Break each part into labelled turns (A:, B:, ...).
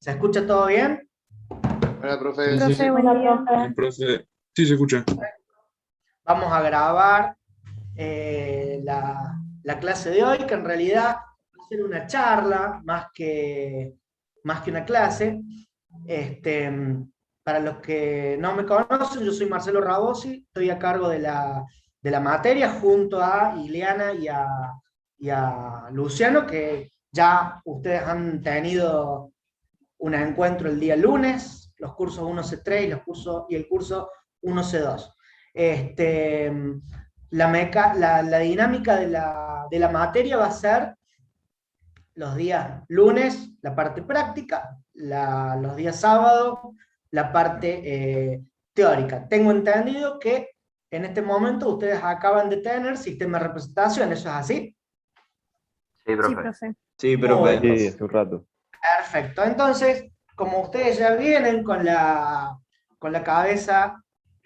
A: ¿Se escucha todo bien?
B: Hola, profe.
C: Sí, sí,
D: Profe,
C: sí.
D: buen día.
C: El profe, sí se escucha.
A: Vamos a grabar la clase de hoy, que en realidad va a ser una charla más que una clase. Este, para los que no me conocen, yo soy Marcelo Rabosi, estoy a cargo de la materia junto a Ileana y a Luciano, que ya ustedes han tenido un encuentro el día lunes, los cursos 1C3 y el curso 1C2. Este, la dinámica de la materia va a ser los días lunes, la parte práctica, los días sábado, la parte teórica. Tengo entendido que en este momento ustedes acaban de tener sistema de representación, ¿eso es así?
E: Sí,
D: Sí,
E: profe.
D: profe.
E: Sí,
A: Muy
E: profe.
A: bien.
C: Sí, hace un rato.
A: Perfecto. Entonces, como ustedes ya vienen con la cabeza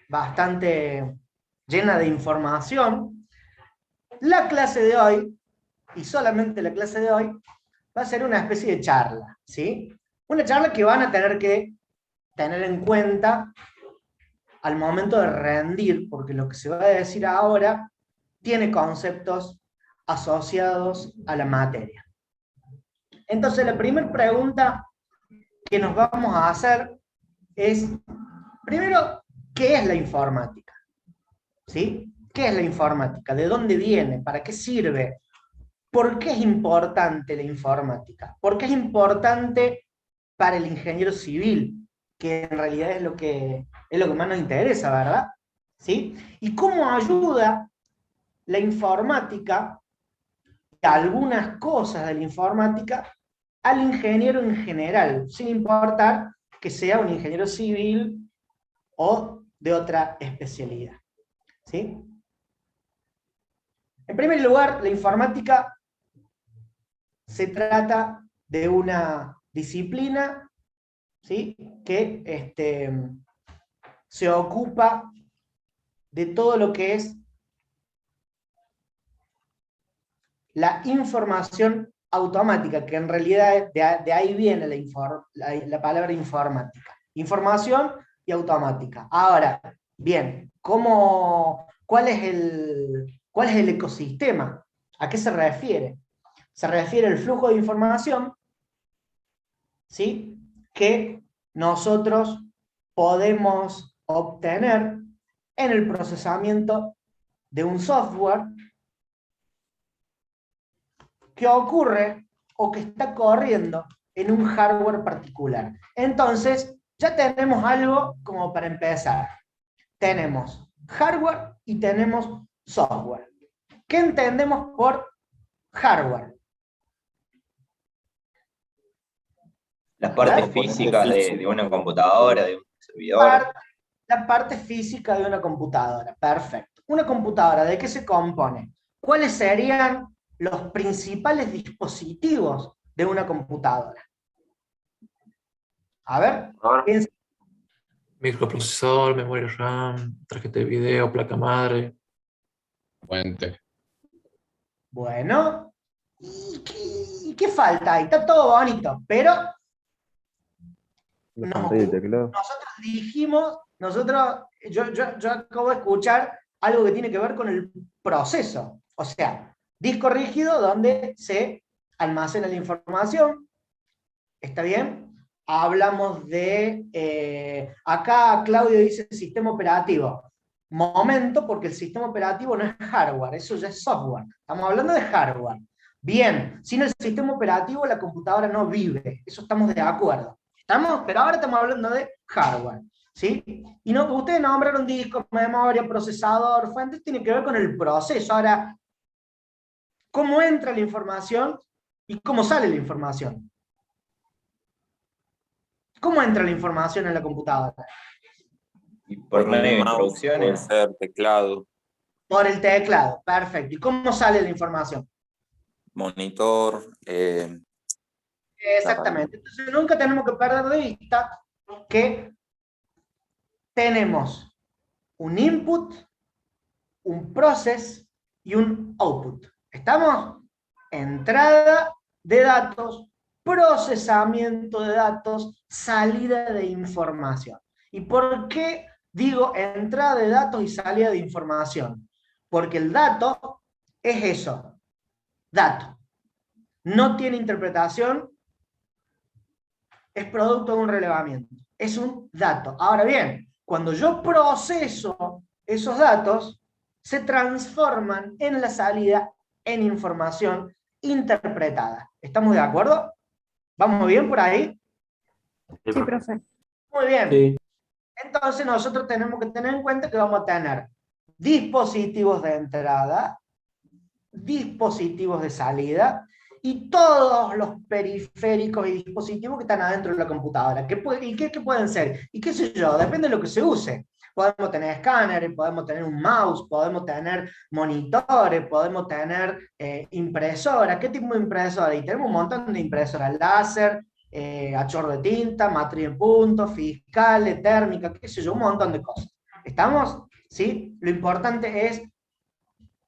A: bastante llena de información, la clase de hoy, y solamente la clase de hoy, va a ser una especie de charla, ¿sí? Una charla que van a tener que tener en cuenta al momento de rendir, porque lo que se va a decir ahora tiene conceptos asociados a la materia. Entonces, la primera pregunta que nos vamos a hacer es, primero, ¿qué es la informática? ¿Sí? ¿Qué es la informática? ¿De dónde viene? ¿Para qué sirve? ¿Por qué es importante la informática? ¿Por qué es importante para el ingeniero civil? Que en realidad es lo que más nos interesa, ¿verdad? ¿Sí? ¿Y cómo ayuda la informática, algunas cosas de la informática, al ingeniero en general, sin importar que sea un ingeniero civil o de otra especialidad? ¿Sí? En primer lugar, la informática se trata de una disciplina, ¿sí?, que se ocupa de todo lo que es la información automática, que en realidad de ahí viene la palabra informática. Información y automática. Ahora, bien, ¿cuál es el ecosistema? ¿A qué se refiere? Se refiere al flujo de información, ¿sí?, que nosotros podemos obtener en el procesamiento de un software que ocurre o que está corriendo en un hardware particular. Entonces, ya tenemos algo como para empezar. Tenemos hardware y tenemos software. ¿Qué entendemos por hardware?
E: La parte física de una computadora, de un servidor.
A: La parte física de una computadora, perfecto. ¿Una computadora de qué se compone? ¿Cuáles serían los principales dispositivos de una computadora? A ver, piensa.
C: Microprocesador, memoria RAM, tarjeta de video, placa madre.
B: Puente.
A: Bueno, ¿y qué falta ahí? Está todo bonito, pero
C: La pantalla y teclado.
A: nosotros dijimos, yo acabo de escuchar algo que tiene que ver con el proceso. O sea, disco rígido donde se almacena la información. ¿Está bien? Hablamos acá Claudio dice sistema operativo. Momento, porque el sistema operativo no es hardware, eso ya es software. Estamos hablando de hardware. Bien, sin el sistema operativo la computadora no vive, eso estamos de acuerdo. Pero ahora estamos hablando de hardware, ¿sí? Y no, ustedes nombraron disco, memoria, procesador, fuentes, tiene que ver con el proceso. Ahora, ¿cómo entra la información y cómo sale la información? ¿Cómo entra la información en la computadora?
E: Y por medio de instrucciones.
F: Puede ser teclado,
A: Por el teclado, perfecto. ¿Y cómo sale la información?
F: monitor,
A: Exactamente. Entonces nunca tenemos que perder de vista que tenemos un input, un process y un output. ¿Estamos? Entrada de datos, procesamiento de datos, salida de información. ¿Y por qué digo entrada de datos y salida de información? Porque el dato es eso, dato. No tiene interpretación, es producto de un relevamiento. Es un dato. Ahora bien, cuando yo proceso esos datos, se transforman en la salida en información interpretada. ¿Estamos de acuerdo? ¿Vamos bien por ahí?
D: Sí, profe.
A: Muy bien.
C: Sí.
A: Entonces nosotros tenemos que tener en cuenta que vamos a tener dispositivos de entrada, dispositivos de salida, y todos los periféricos y dispositivos que están adentro de la computadora. ¿Qué pueden ser? Y qué sé yo, depende de lo que se use. Podemos tener escáneres, podemos tener un mouse, podemos tener monitores, podemos tener impresora. ¿Qué tipo de impresora? Y tenemos un montón de impresoras láser, a chorro de tinta, matriz en punto, fiscales, térmica, qué sé yo, un montón de cosas. ¿Estamos? ¿Sí? Lo importante es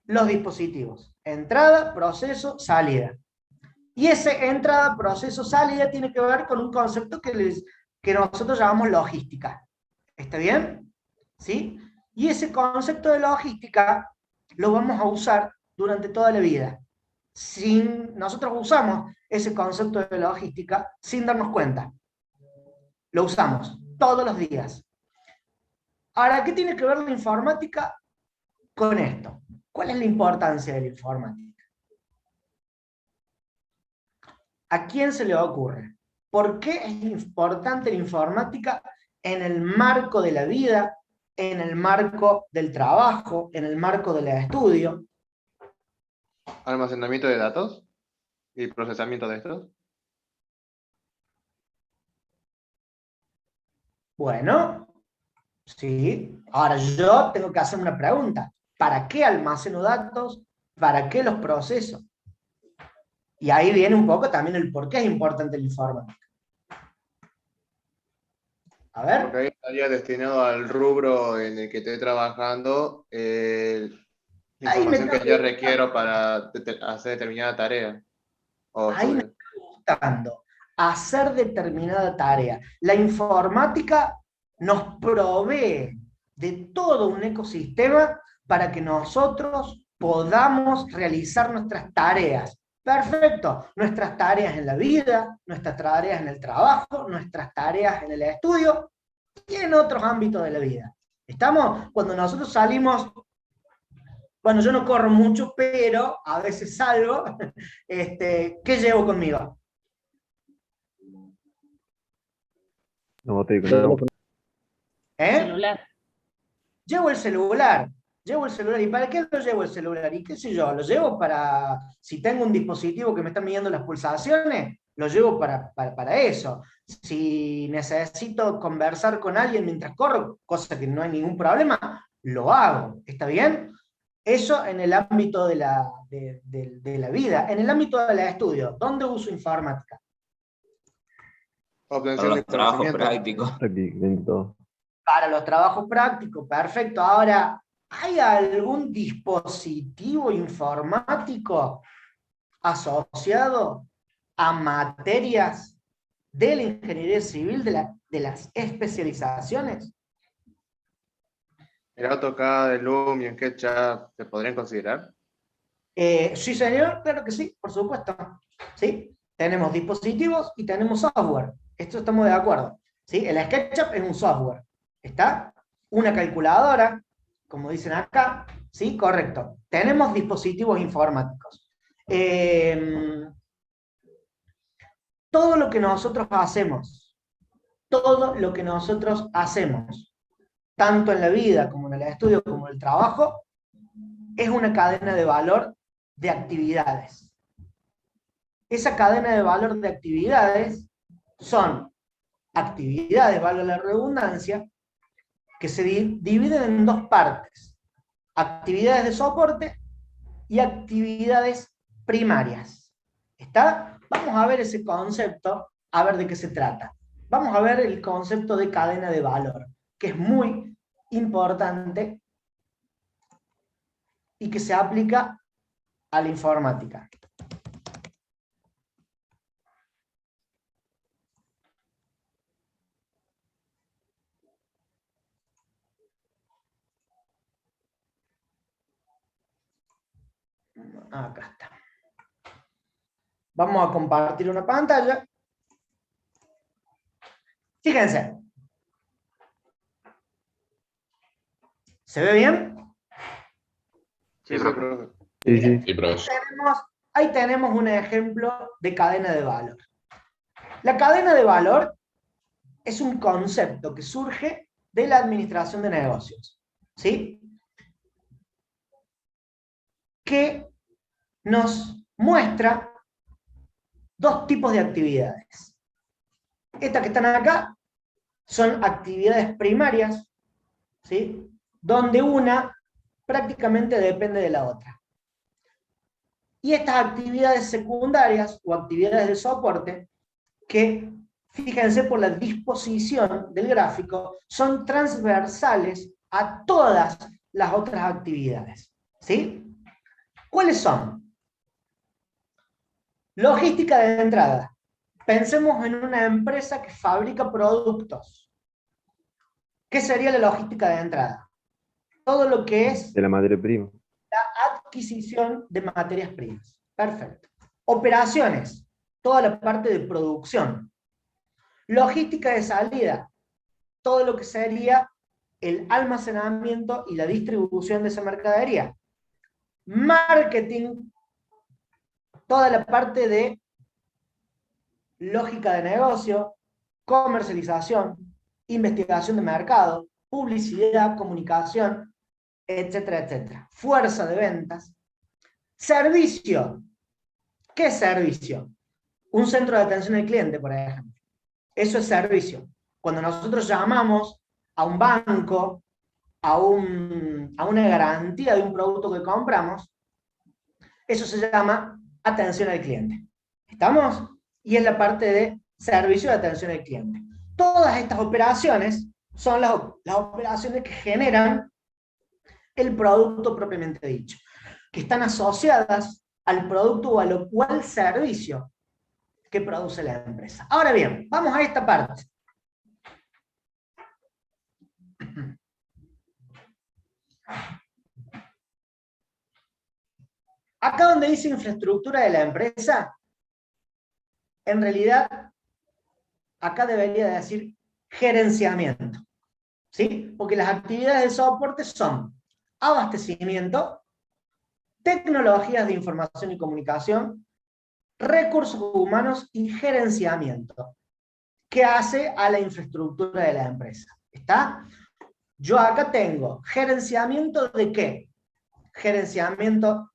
A: los dispositivos. Entrada, proceso, salida. Y ese entrada, proceso, salida tiene que ver con un concepto que nosotros llamamos logística. ¿Está bien? ¿Sí? Y ese concepto de logística lo vamos a usar durante toda la vida. Nosotros usamos ese concepto de logística sin darnos cuenta. Lo usamos todos los días. Ahora, ¿qué tiene que ver la informática con esto? ¿Cuál es la importancia de la informática? ¿A quién se le ocurre? ¿Por qué es importante la informática en el marco de la vida, en el marco del trabajo, en el marco del estudio?
B: Almacenamiento de datos y procesamiento de estos.
A: Bueno, sí. Ahora yo tengo que hacer una pregunta. ¿Para qué almaceno datos? ¿Para qué los proceso? Y ahí viene un poco también el por qué es importante la informática. A ver.
B: Porque ahí estaría destinado al rubro en el que esté trabajando, la
A: Ahí me
B: información que
A: está
B: yo requiero para hacer determinada tarea. O
A: Ahí me
B: estudio.
A: está gustando hacer determinada tarea. La informática nos provee de todo un ecosistema para que nosotros podamos realizar nuestras tareas. Perfecto, nuestras tareas en la vida, nuestras tareas en el trabajo, nuestras tareas en el estudio y en otros ámbitos de la vida. ¿Estamos? Cuando nosotros salimos, bueno, yo no corro mucho, pero a veces salgo, ¿qué llevo conmigo?
C: No, botella con agua.
A: ¿Eh?
D: Celular.
A: Llevo el celular. Llevo el celular. ¿Y para qué lo llevo el celular? ¿Y qué sé yo? Lo llevo para, si tengo un dispositivo que me está midiendo las pulsaciones, lo llevo para eso. Si necesito conversar con alguien mientras corro, cosa que no hay ningún problema, lo hago. ¿Está bien? Eso en el ámbito de la vida. En el ámbito del estudio, ¿dónde uso informática?
E: Para
B: Obtención de
E: los trabajos
B: conocimiento.
E: prácticos.
C: Prácticamente todo.
A: Para los trabajos prácticos, perfecto. Ahora, ¿hay algún dispositivo informático asociado a materias de la ingeniería civil, de las especializaciones?
B: ¿El AutoCAD, el Loom y el SketchUp se podrían considerar?
A: Sí, señor, claro que sí, por supuesto. ¿Sí? Tenemos dispositivos y tenemos software. Esto estamos de acuerdo. ¿Sí? El SketchUp es un software. ¿Está? Una calculadora, como dicen acá. ¿Sí? Correcto. Tenemos dispositivos informáticos. Todo lo que nosotros hacemos, tanto en la vida como en el estudio, como en el trabajo, es una cadena de valor de actividades. Esa cadena de valor de actividades son actividades, valga la redundancia, que se dividen en dos partes: actividades de soporte y actividades primarias. ¿Está? Vamos a ver ese concepto, a ver de qué se trata. Vamos a ver el concepto de cadena de valor, que es muy importante y que se aplica a la informática. Acá está. Vamos a compartir una pantalla. Fíjense. ¿Se ve bien?
B: Sí, profe.
C: Sí, sí.
G: Sí, profe.
A: Ahí tenemos un ejemplo de cadena de valor. La cadena de valor es un concepto que surge de la administración de negocios, ¿sí? Que nos muestra dos tipos de actividades. Estas que están acá son actividades primarias, ¿sí? Donde una prácticamente depende de la otra. Y estas actividades secundarias o actividades de soporte, que, fíjense por la disposición del gráfico, son transversales a todas las otras actividades, ¿sí? ¿Cuáles son? Logística de entrada. Pensemos en una empresa que fabrica productos. ¿Qué sería la logística de entrada? Todo lo que es
C: De la materia prima.
A: adquisición de materias primas. Perfecto. Operaciones. Toda la parte de producción. Logística de salida. Todo lo que sería el almacenamiento y la distribución de esa mercadería. Marketing. Toda la parte de lógica de negocio, comercialización, investigación de mercado, publicidad, comunicación, etcétera, etcétera. Fuerza de ventas. Servicio. ¿Qué es servicio? Un centro de atención al cliente, por ejemplo. Eso es servicio. Cuando nosotros llamamos a un banco, a una garantía de un producto que compramos, eso se llama atención al cliente. ¿Estamos? Y es la parte de servicio de atención al cliente. Todas estas operaciones son las operaciones que generan el producto propiamente dicho, que están asociadas al producto o o al servicio que produce la empresa. Ahora bien, vamos a esta parte. Acá donde dice infraestructura de la empresa, en realidad, acá debería decir gerenciamiento, ¿sí? Porque las actividades de soporte son abastecimiento, tecnologías de información y comunicación, recursos humanos y gerenciamiento, que hace a la infraestructura de la empresa. ¿Está? Yo acá tengo gerenciamiento de ¿qué? Gerenciamiento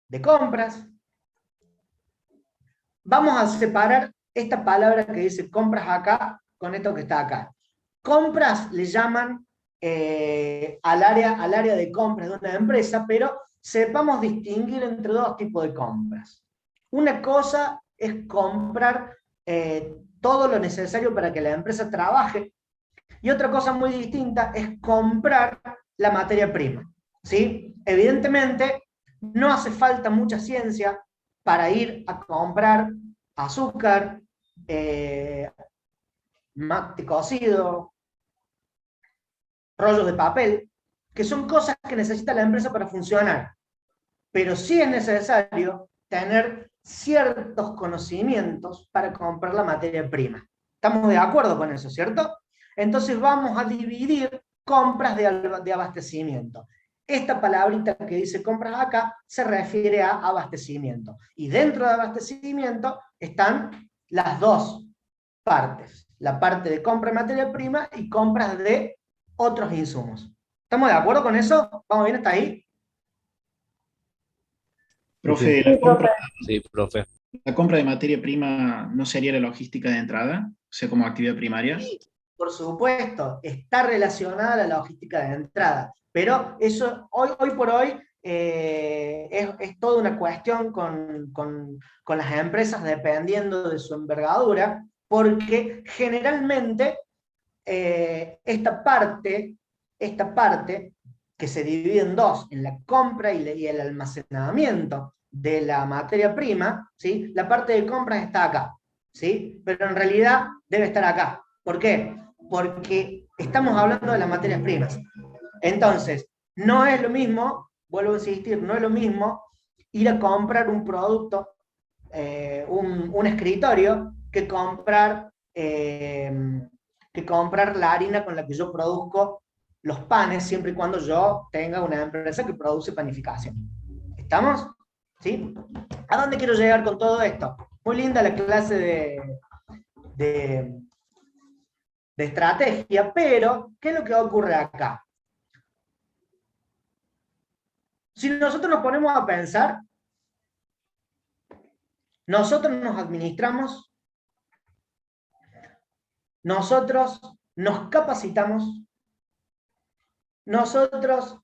A: de compras. Vamos a separar esta palabra que dice compras acá con esto que está acá. Compras le llaman al área de compras de una empresa, pero sepamos distinguir entre dos tipos de compras. Una cosa es comprar todo lo necesario para que la empresa trabaje, y otra cosa muy distinta es comprar la materia prima, ¿sí? Evidentemente, no hace falta mucha ciencia para ir a comprar azúcar, mate cocido, rollos de papel, que son cosas que necesita la empresa para funcionar. Pero sí es necesario tener ciertos conocimientos para comprar la materia prima. ¿Estamos de acuerdo con eso, cierto? Entonces vamos a dividir compras de abastecimiento. Esta palabrita que dice compras acá se refiere a abastecimiento. Y dentro de abastecimiento están las dos partes. La parte de compra de materia prima y compras de otros insumos. ¿Estamos de acuerdo con eso? ¿Vamos bien hasta ahí?
H: Profe,
G: Sí, profe.
H: la compra de materia prima no sería la logística de entrada, o sea, como actividad primaria.
A: Sí, por supuesto, está relacionada a la logística de entrada, pero eso hoy por hoy es toda una cuestión con las empresas dependiendo de su envergadura, porque generalmente esta parte que se divide en dos, en la compra y el almacenamiento de la materia prima, ¿sí? La parte de compras está acá, ¿sí? Pero en realidad debe estar acá. ¿Por qué? Porque estamos hablando de las materias primas. Entonces, no es lo mismo, vuelvo a insistir, no es lo mismo ir a comprar un producto, un escritorio, que comprar la harina con la que yo produzco los panes, siempre y cuando yo tenga una empresa que produce panificación. ¿Estamos? ¿Sí? ¿A dónde quiero llegar con todo esto? Muy linda la clase de estrategia, pero ¿qué es lo que ocurre acá? Si nosotros nos ponemos a pensar, nosotros nos administramos, nosotros nos capacitamos, nosotros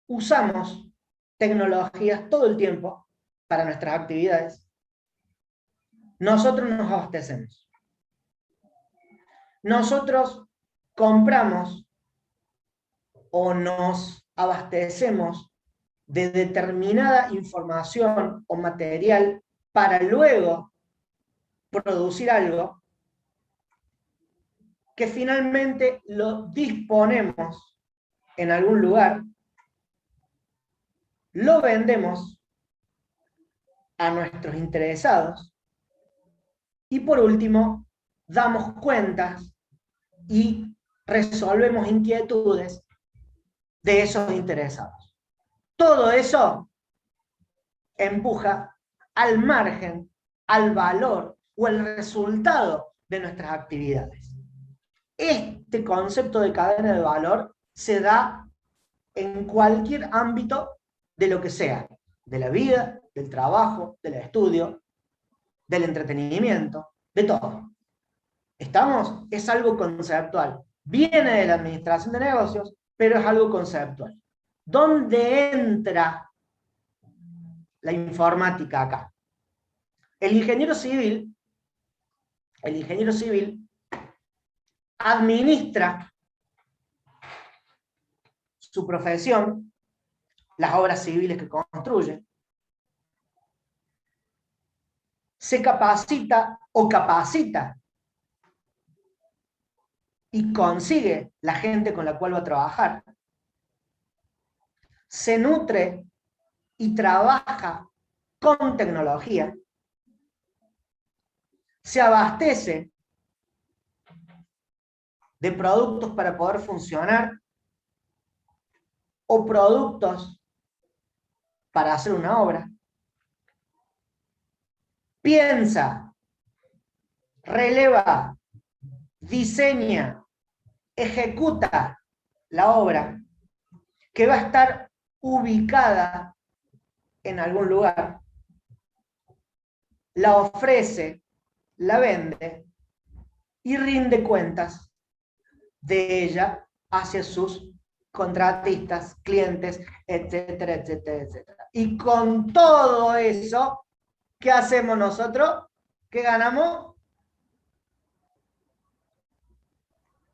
A: usamos tecnologías todo el tiempo para nuestras actividades, nosotros nos abastecemos. Nosotros compramos o nos abastecemos de determinada información o material para luego producir algo que finalmente lo disponemos en algún lugar, lo vendemos a nuestros interesados y por último damos cuentas y resolvemos inquietudes de esos interesados. Todo eso empuja al margen, al valor o al resultado de nuestras actividades. Este concepto de cadena de valor se da en cualquier ámbito de lo que sea, de la vida, del trabajo, del estudio, del entretenimiento, de todo. ¿Estamos? Es algo conceptual. Viene de la administración de negocios, pero es algo conceptual. ¿Dónde entra la informática acá? El ingeniero civil administra su profesión, las obras civiles que construye, se capacita o capacita y consigue la gente con la cual va a trabajar, se nutre y trabaja con tecnología, se abastece de productos para poder funcionar o productos para hacer una obra, piensa, releva, diseña, ejecuta la obra que va a estar ubicada en algún lugar, la ofrece, la vende y rinde cuentas de ella hacia sus contratistas, clientes, etcétera, etcétera, etcétera. Y con todo eso, ¿qué hacemos nosotros? ¿Qué ganamos?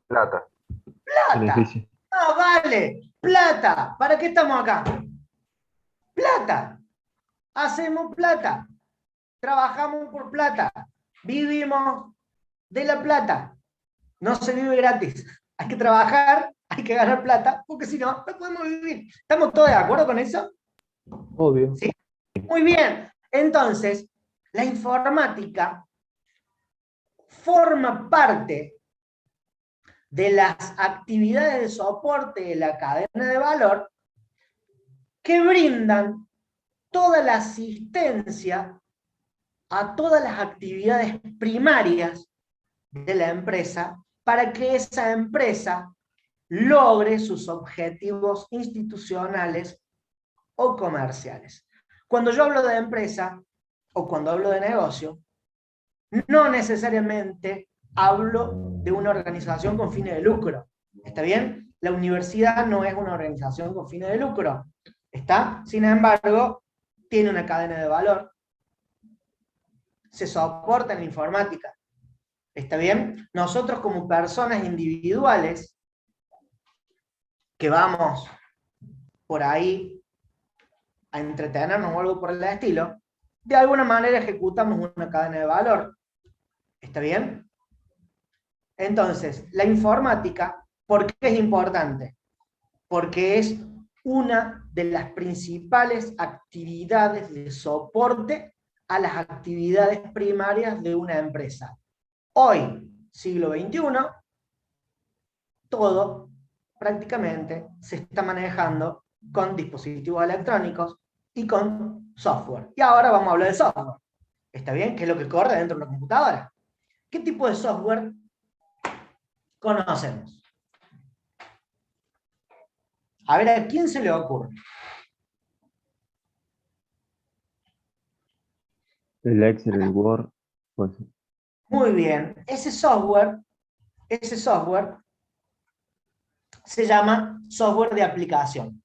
C: Plata.
A: Plata.
C: Beneficio.
A: No, vale, plata. ¿Para qué estamos acá? Plata. Hacemos plata. Trabajamos por plata. Vivimos de la plata. No se vive gratis. Hay que trabajar, hay que ganar plata, porque si no, no podemos vivir. ¿Estamos todos de acuerdo con eso?
C: Obvio.
A: ¿Sí? Muy bien. Entonces, la informática forma parte de las actividades de soporte de la cadena de valor que brindan toda la asistencia a todas las actividades primarias de la empresa para que esa empresa logre sus objetivos institucionales o comerciales. Cuando yo hablo de empresa o cuando hablo de negocio, no necesariamente hablo de una organización con fines de lucro. ¿Está bien? La universidad no es una organización con fines de lucro. ¿Está? Sin embargo, tiene una cadena de valor. Se soporta en la informática. ¿Está bien? Nosotros como personas individuales que vamos por ahí a entretenernos o algo por el estilo, de alguna manera ejecutamos una cadena de valor. ¿Está bien? Entonces, la informática, ¿por qué es importante? Porque es una de las principales actividades de soporte a las actividades primarias de una empresa. Hoy, siglo XXI, todo prácticamente se está manejando con dispositivos electrónicos y con software. Y ahora vamos a hablar de software. ¿Está bien? ¿Qué es lo que corre dentro de una computadora? ¿Qué tipo de software conocemos? A ver, ¿a quién se le ocurre?
C: El Excel, el Word, pues.
A: Muy bien. Ese software se llama software de aplicación.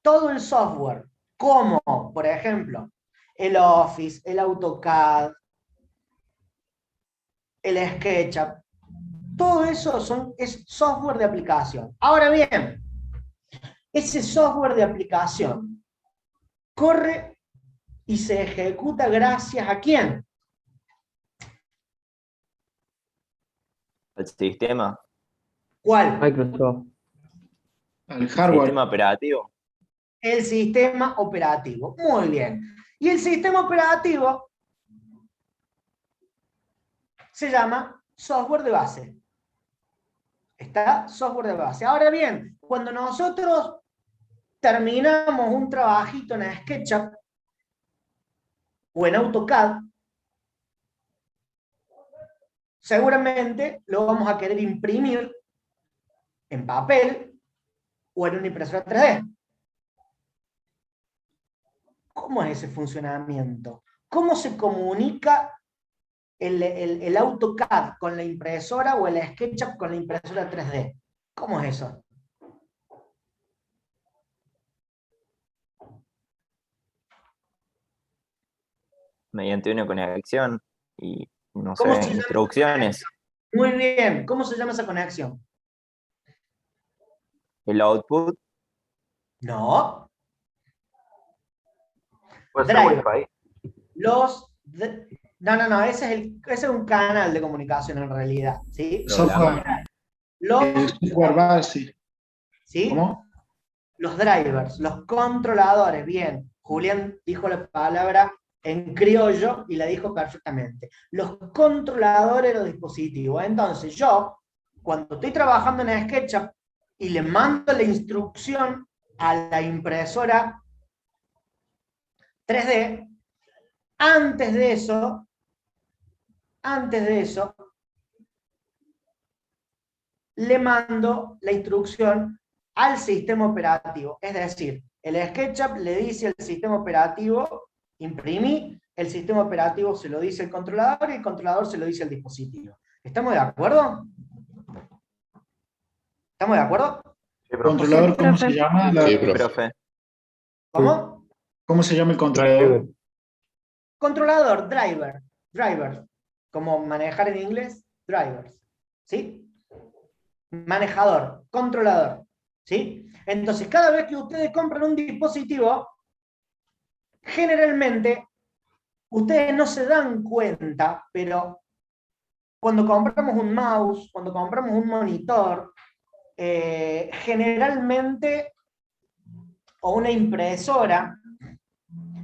A: Todo el software, como por ejemplo el Office, el AutoCAD, el SketchUp, todo eso es software de aplicación. Ahora bien, ese software de aplicación corre y se ejecuta gracias ¿a quién?
E: El sistema.
A: ¿Cuál?
C: Microsoft.
H: Al hardware.
E: Sistema operativo.
A: El sistema operativo. Muy bien. Y el sistema operativo se llama software de base. Está software de base. Ahora bien, cuando nosotros terminamos un trabajito en SketchUp o en AutoCAD, seguramente lo vamos a querer imprimir en papel o en una impresora 3D. ¿Cómo es ese funcionamiento? ¿Cómo se comunica el AutoCAD con la impresora o el SketchUp con la impresora 3D? ¿Cómo es eso?
E: Mediante una conexión y, no sé,
A: ¿Cómo se llama?
E: instrucciones.
A: Muy bien. ¿Cómo se llama esa conexión?
E: El output.
A: No.
C: Puede ser
A: Driver.
C: Wi-Fi.
A: No, ese es un canal de comunicación en realidad, ¿sí?
H: Software, el software base.
A: ¿Sí?
H: ¿Cómo?
A: Los drivers, los controladores, bien. Julián dijo la palabra en criollo y la dijo perfectamente. Los controladores de los dispositivos. Entonces yo, cuando estoy trabajando en SketchUp y le mando la instrucción a la impresora 3D, antes de eso, le mando la instrucción al sistema operativo. Es decir, el SketchUp le dice al sistema operativo, imprimí, el sistema operativo se lo dice al controlador y el controlador se lo dice al dispositivo. ¿Estamos de acuerdo? ¿Estamos de acuerdo?
C: Sí, profe.
H: ¿Controlador cómo se
D: profe.
H: llama?
B: Sí,
E: Sí,
B: profe.
E: profe.
A: ¿Cómo?
H: ¿Cómo se llama el controlador?
A: Controlador, driver, como manejar en inglés, drivers, ¿sí? Manejador, controlador, ¿sí? Entonces, cada vez que ustedes compran un dispositivo, generalmente, ustedes no se dan cuenta, pero cuando compramos un mouse, cuando compramos un monitor, generalmente, o una impresora,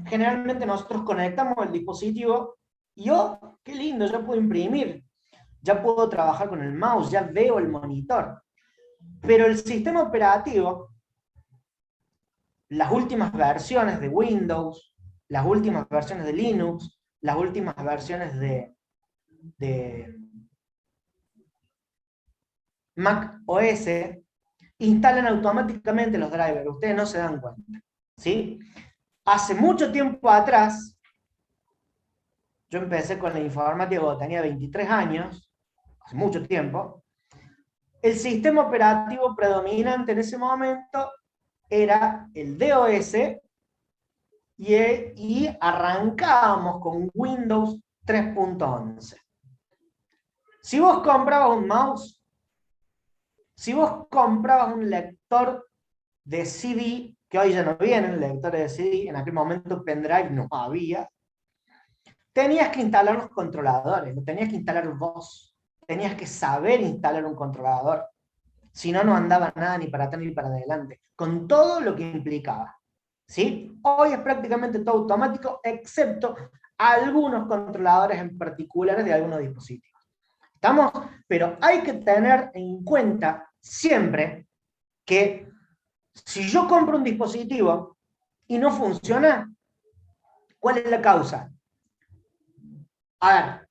A: generalmente nosotros conectamos el dispositivo y ¡oh, qué lindo! Ya puedo imprimir, ya puedo trabajar con el mouse, ya veo el monitor. Pero el sistema operativo, las últimas versiones de Windows, las últimas versiones de Linux, las últimas versiones de Mac OS, instalan automáticamente los drivers, ustedes no se dan cuenta, ¿sí? Hace mucho tiempo atrás, yo empecé con la informática cuando tenía 23 años, hace mucho tiempo, el sistema operativo predominante en ese momento era el DOS y arrancábamos con Windows 3.11. Si vos comprabas un mouse, si vos comprabas un lector de CD, que hoy ya no vienen lectores de CD, en aquel momento pendrive no había, tenías que instalar los controladores, lo tenías que instalar vos, tenías que saber instalar un controlador. Si no, no andaba nada ni para atrás ni para adelante, con todo lo que implicaba. ¿Sí? Hoy es prácticamente todo automático, excepto algunos controladores en particulares de algunos dispositivos. ¿Estamos? Pero hay que tener en cuenta siempre que si yo compro un dispositivo y no funciona, ¿cuál es la causa? A ver,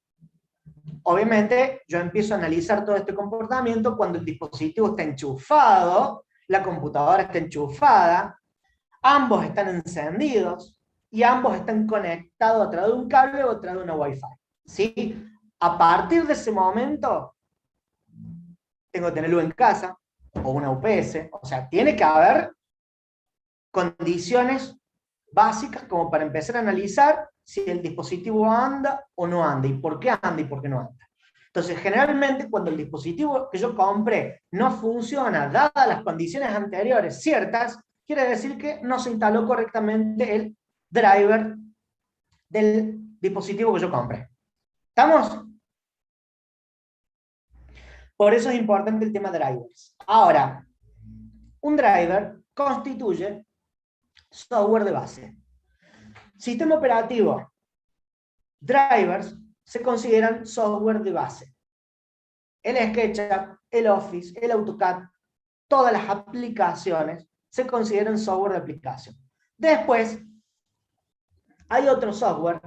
A: obviamente yo empiezo a analizar todo este comportamiento cuando el dispositivo está enchufado, la computadora está enchufada, ambos están encendidos y ambos están conectados a través de un cable o a través de una Wi-Fi. ¿Sí? A partir de ese momento, tengo que tenerlo en casa o una UPS, o sea, tiene que haber condiciones básicas como para empezar a analizar si el dispositivo anda o no anda, y por qué anda y por qué no anda. Entonces, generalmente, cuando el dispositivo que yo compré no funciona, dadas las condiciones anteriores ciertas, quiere decir que no se instaló correctamente el driver del dispositivo que yo compré. ¿Estamos? Por eso es importante el tema drivers. Ahora, un driver constituye software de base. Sistema operativo, drivers, se consideran software de base. El SketchUp, el Office, el AutoCAD, todas las aplicaciones se consideran software de aplicación. Después, hay otro software,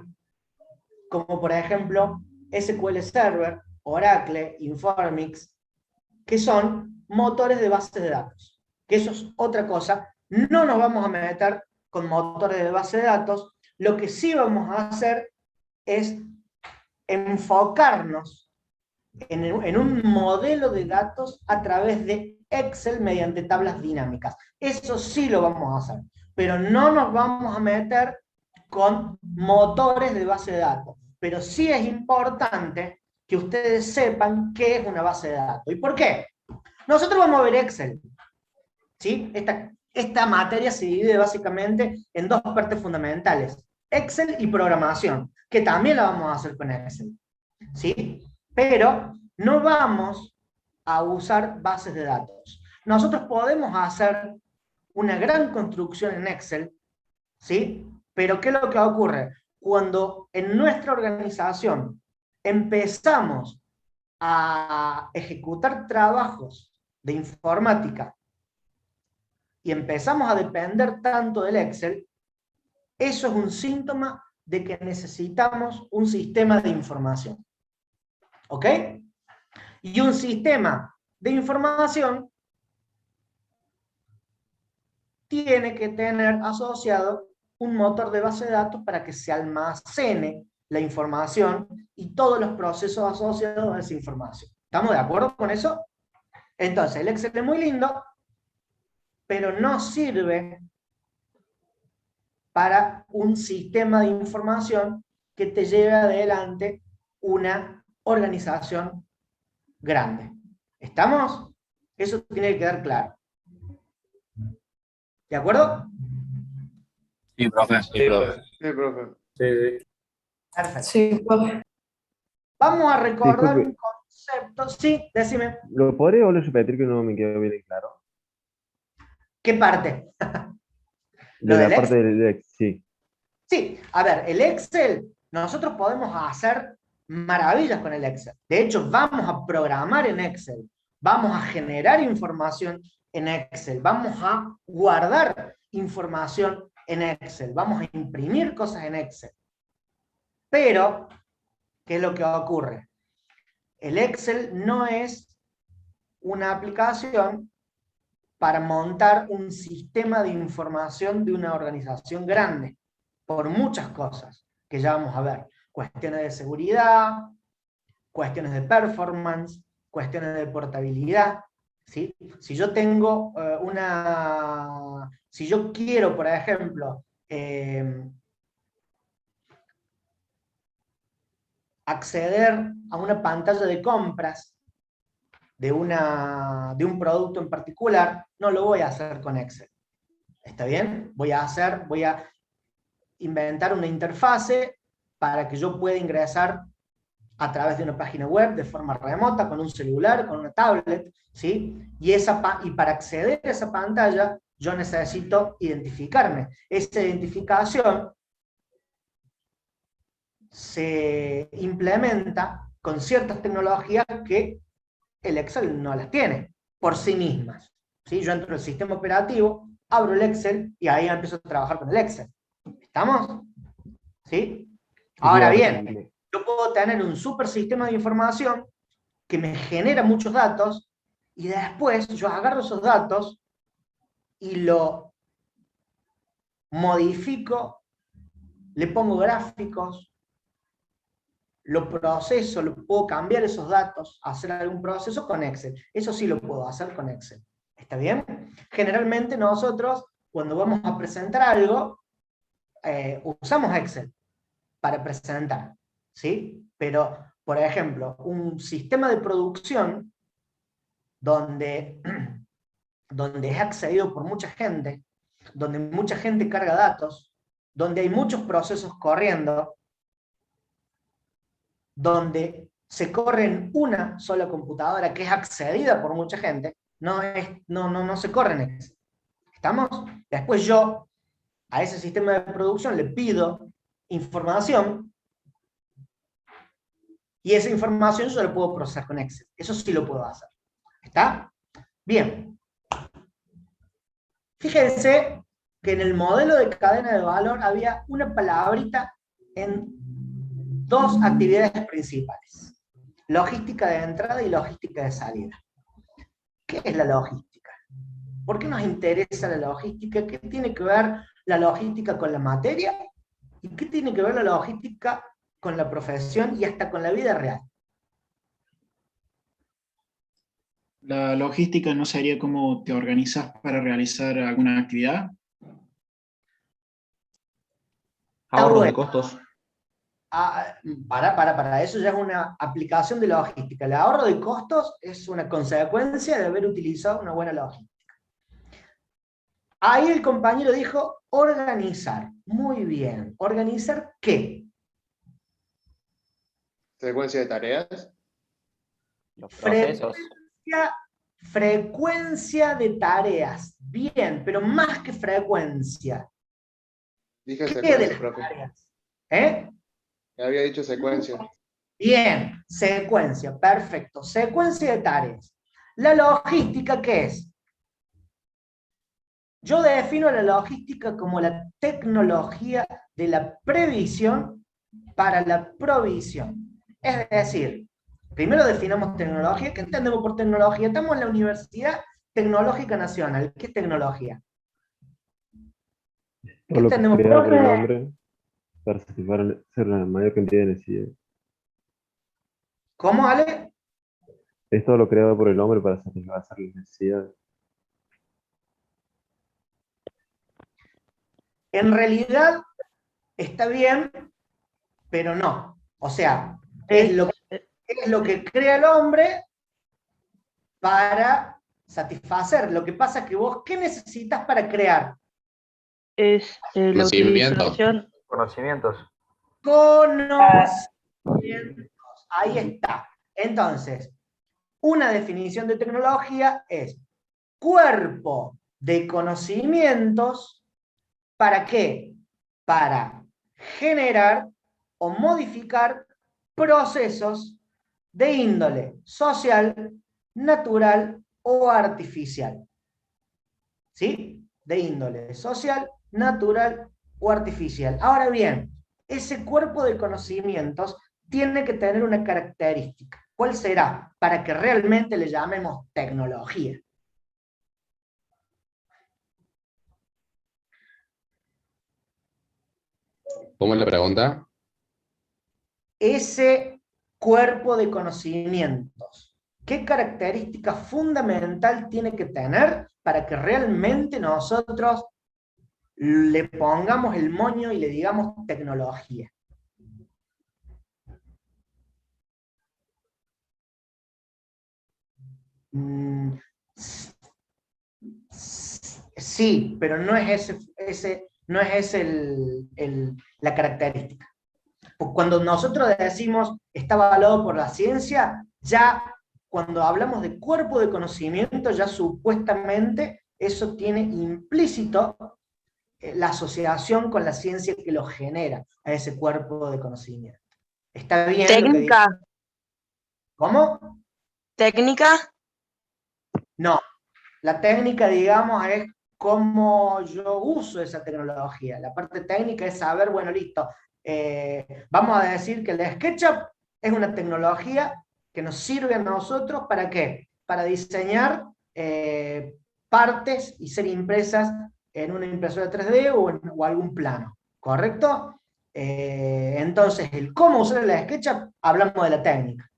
A: como por ejemplo SQL Server, Oracle, Informix, que son motores de bases de datos. Que eso es otra cosa. No nos vamos a meter con motores de base de datos. Lo que sí vamos a hacer es enfocarnos en un modelo de datos a través de Excel mediante tablas dinámicas. Eso sí lo vamos a hacer, pero no nos vamos a meter con motores de base de datos. Pero sí es importante que ustedes sepan qué es una base de datos. ¿Y por qué? Nosotros vamos a ver Excel. ¿Sí? Esta materia se divide básicamente en dos partes fundamentales: Excel y programación, que también la vamos a hacer con Excel. ¿Sí? Pero no vamos a usar bases de datos. Nosotros podemos hacer una gran construcción en Excel, ¿sí? Pero ¿qué es lo que ocurre? Cuando en nuestra organización empezamos a ejecutar trabajos de informática y empezamos a depender tanto del Excel, eso es un síntoma de que necesitamos un sistema de información. ¿Ok? Y un sistema de información tiene que tener asociado un motor de base de datos para que se almacene la información y todos los procesos asociados a esa información. ¿Estamos de acuerdo con eso? Entonces, el Excel es muy lindo, pero no sirve para un sistema de información que te lleve adelante una organización grande. ¿Estamos? Eso tiene que quedar claro. ¿De acuerdo?
F: Sí, profe. Sí, profe.
B: Sí, profe.
F: Sí.
A: Perfecto.
D: Sí, profe.
A: Vamos a recordar
C: Disculpe.
A: un concepto. Sí, decime.
C: ¿Lo podría volver a repetir que no me quedó bien claro?
A: ¿Qué parte?
C: De
A: ¿Lo
C: la
A: del
C: parte
A: Excel?
C: del Excel, sí.
A: Sí, a ver, el Excel, nosotros podemos hacer maravillas con el Excel. De hecho, vamos a programar en Excel, vamos a generar información en Excel, vamos a guardar información en Excel, vamos a imprimir cosas en Excel. Pero, ¿qué es lo que ocurre? El Excel no es una aplicación para montar un sistema de información de una organización grande, por muchas cosas que ya vamos a ver. Cuestiones de seguridad, cuestiones de performance, cuestiones de portabilidad. ¿Sí? Si yo tengo si yo quiero, por ejemplo, acceder a una pantalla de compras de un producto en particular, no lo voy a hacer con Excel. ¿Está bien? Voy a inventar una interfase para que yo pueda ingresar a través de una página web, de forma remota, con un celular, con una tablet, ¿sí? Y para acceder a esa pantalla, yo necesito identificarme. Esa identificación se implementa con ciertas tecnologías que el Excel no las tiene por sí mismas, ¿sí? Yo entro al sistema operativo, abro el Excel y ahí empiezo a trabajar con el Excel. ¿Estamos? ¿Sí? Ahora bien, yo puedo tener un super sistema de información que me genera muchos datos y después yo agarro esos datos y lo modifico, le pongo gráficos, lo proceso, lo puedo cambiar esos datos, hacer algún proceso con Excel. Eso sí lo puedo hacer con Excel. ¿Está bien? Generalmente nosotros, cuando vamos a presentar algo, usamos Excel para presentar, ¿sí? Pero, por ejemplo, un sistema de producción donde es accedido por mucha gente, donde mucha gente carga datos, donde hay muchos procesos corriendo, donde se corre en una sola computadora que es accedida por mucha gente, no se corre en Excel. ¿Estamos? Después yo a ese sistema de producción le pido información y esa información yo la puedo procesar con Excel. Eso sí lo puedo hacer. ¿Está? Bien. Fíjense que en el modelo de cadena de valor había una palabrita en dos actividades principales: logística de entrada y logística de salida. ¿Qué es la logística? ¿Por qué nos interesa la logística? ¿Qué tiene que ver la logística con la materia? ¿Y qué tiene que ver la logística con la profesión y hasta con la vida real?
H: La logística no sería cómo te organizas para realizar alguna actividad.
F: Ahorros de costos.
A: Para eso ya es una aplicación de logística. El ahorro de costos es una consecuencia de haber utilizado una buena logística. Ahí el compañero dijo organizar. Muy bien. ¿Organizar qué?
B: Secuencia de tareas.
E: Los procesos.
A: Frecuencia de tareas. Bien, pero más que frecuencia.
B: Dije
A: ¿Qué de
B: secuencia,
A: las
B: profe.
A: tareas? ¿Eh?
B: Había dicho secuencia.
A: Bien, secuencia, perfecto. Secuencia de tareas. ¿La logística qué es? Yo defino la logística como la tecnología de la previsión para la provisión. Es decir, primero definamos tecnología. ¿Qué entendemos por tecnología? Estamos en la Universidad Tecnológica Nacional. ¿Qué es tecnología?
C: Todo lo que
A: entendemos,
C: creado por el
A: profe?
C: hombre para satisfacer la mayor cantidad de necesidades.
A: ¿Cómo, Ale?
C: Es todo lo creado por el hombre para satisfacer las necesidades.
A: En realidad está bien, pero no. O sea, es lo que crea el hombre para satisfacer. Lo que pasa es que vos, ¿qué necesitas para crear?
G: Es la
F: Conocimiento.
G: utilización.
F: Conocimientos.
A: Conocimientos. Ahí está. Entonces, una definición de tecnología es cuerpo de conocimientos. ¿Para qué? Para generar o modificar procesos de índole social, natural o artificial. ¿Sí? De índole social, natural o artificial. Ahora bien, ese cuerpo de conocimientos tiene que tener una característica. ¿Cuál será? Para que realmente le llamemos tecnología.
F: ¿Cómo es la pregunta?
A: Ese cuerpo de conocimientos, ¿qué característica fundamental tiene que tener para que realmente nosotros le pongamos el moño y le digamos tecnología? Sí, pero no es ese no es ese la característica. Cuando nosotros decimos está avalado por la ciencia, ya cuando hablamos de cuerpo de conocimiento, ya supuestamente eso tiene implícito la asociación con la ciencia que lo genera a ese cuerpo de conocimiento. ¿Está bien?
G: Técnica.
A: Lo que ¿Cómo?
G: Técnica.
A: No. La técnica, digamos, es cómo yo uso esa tecnología. La parte técnica es saber, bueno, listo, vamos a decir que el SketchUp es una tecnología que nos sirve a nosotros, ¿para qué? Para diseñar partes y ser impresas en una impresora 3D o algún plano, ¿correcto? Entonces, el cómo usar el SketchUp, hablamos de la técnica.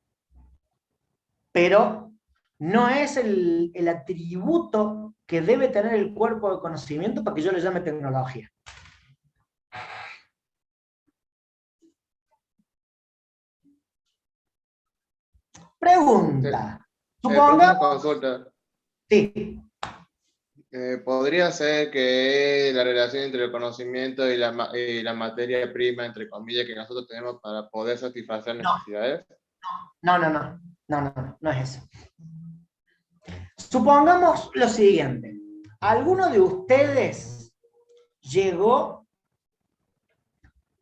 A: Pero no es el atributo que debe tener el cuerpo de conocimiento para que yo le llame tecnología. Pregunta.
B: Una
A: Supongamos...
B: consulta.
A: Sí.
B: ¿Podría ser que la relación entre el conocimiento y la materia prima, entre comillas, que nosotros tenemos para poder satisfacer necesidades?
A: No es eso. Supongamos lo siguiente. ¿Alguno de ustedes llegó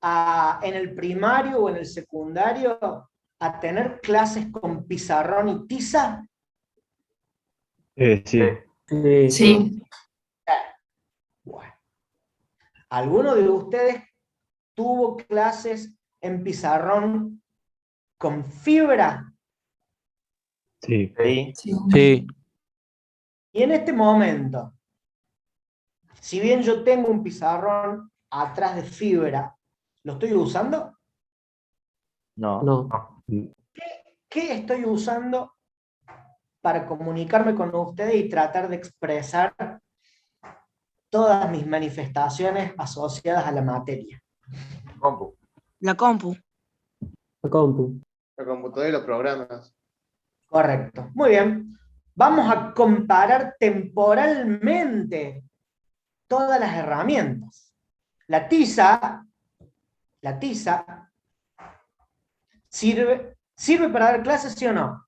A: en el primario o en el secundario a tener clases con pizarrón y tiza?
C: Sí.
D: Sí.
A: Bueno. ¿Alguno de ustedes tuvo clases en pizarrón con fibra?
C: Sí.
D: Sí.
A: Y en este momento, si bien yo tengo un pizarrón atrás de fibra, ¿lo estoy usando?
E: No.
A: ¿Qué estoy usando para comunicarme con ustedes y tratar de expresar todas mis manifestaciones asociadas a la materia?
G: La compu.
B: La computadora y los programas.
A: Correcto. Muy bien. Vamos a comparar temporalmente todas las herramientas. La tiza sirve para dar clases, ¿sí o no?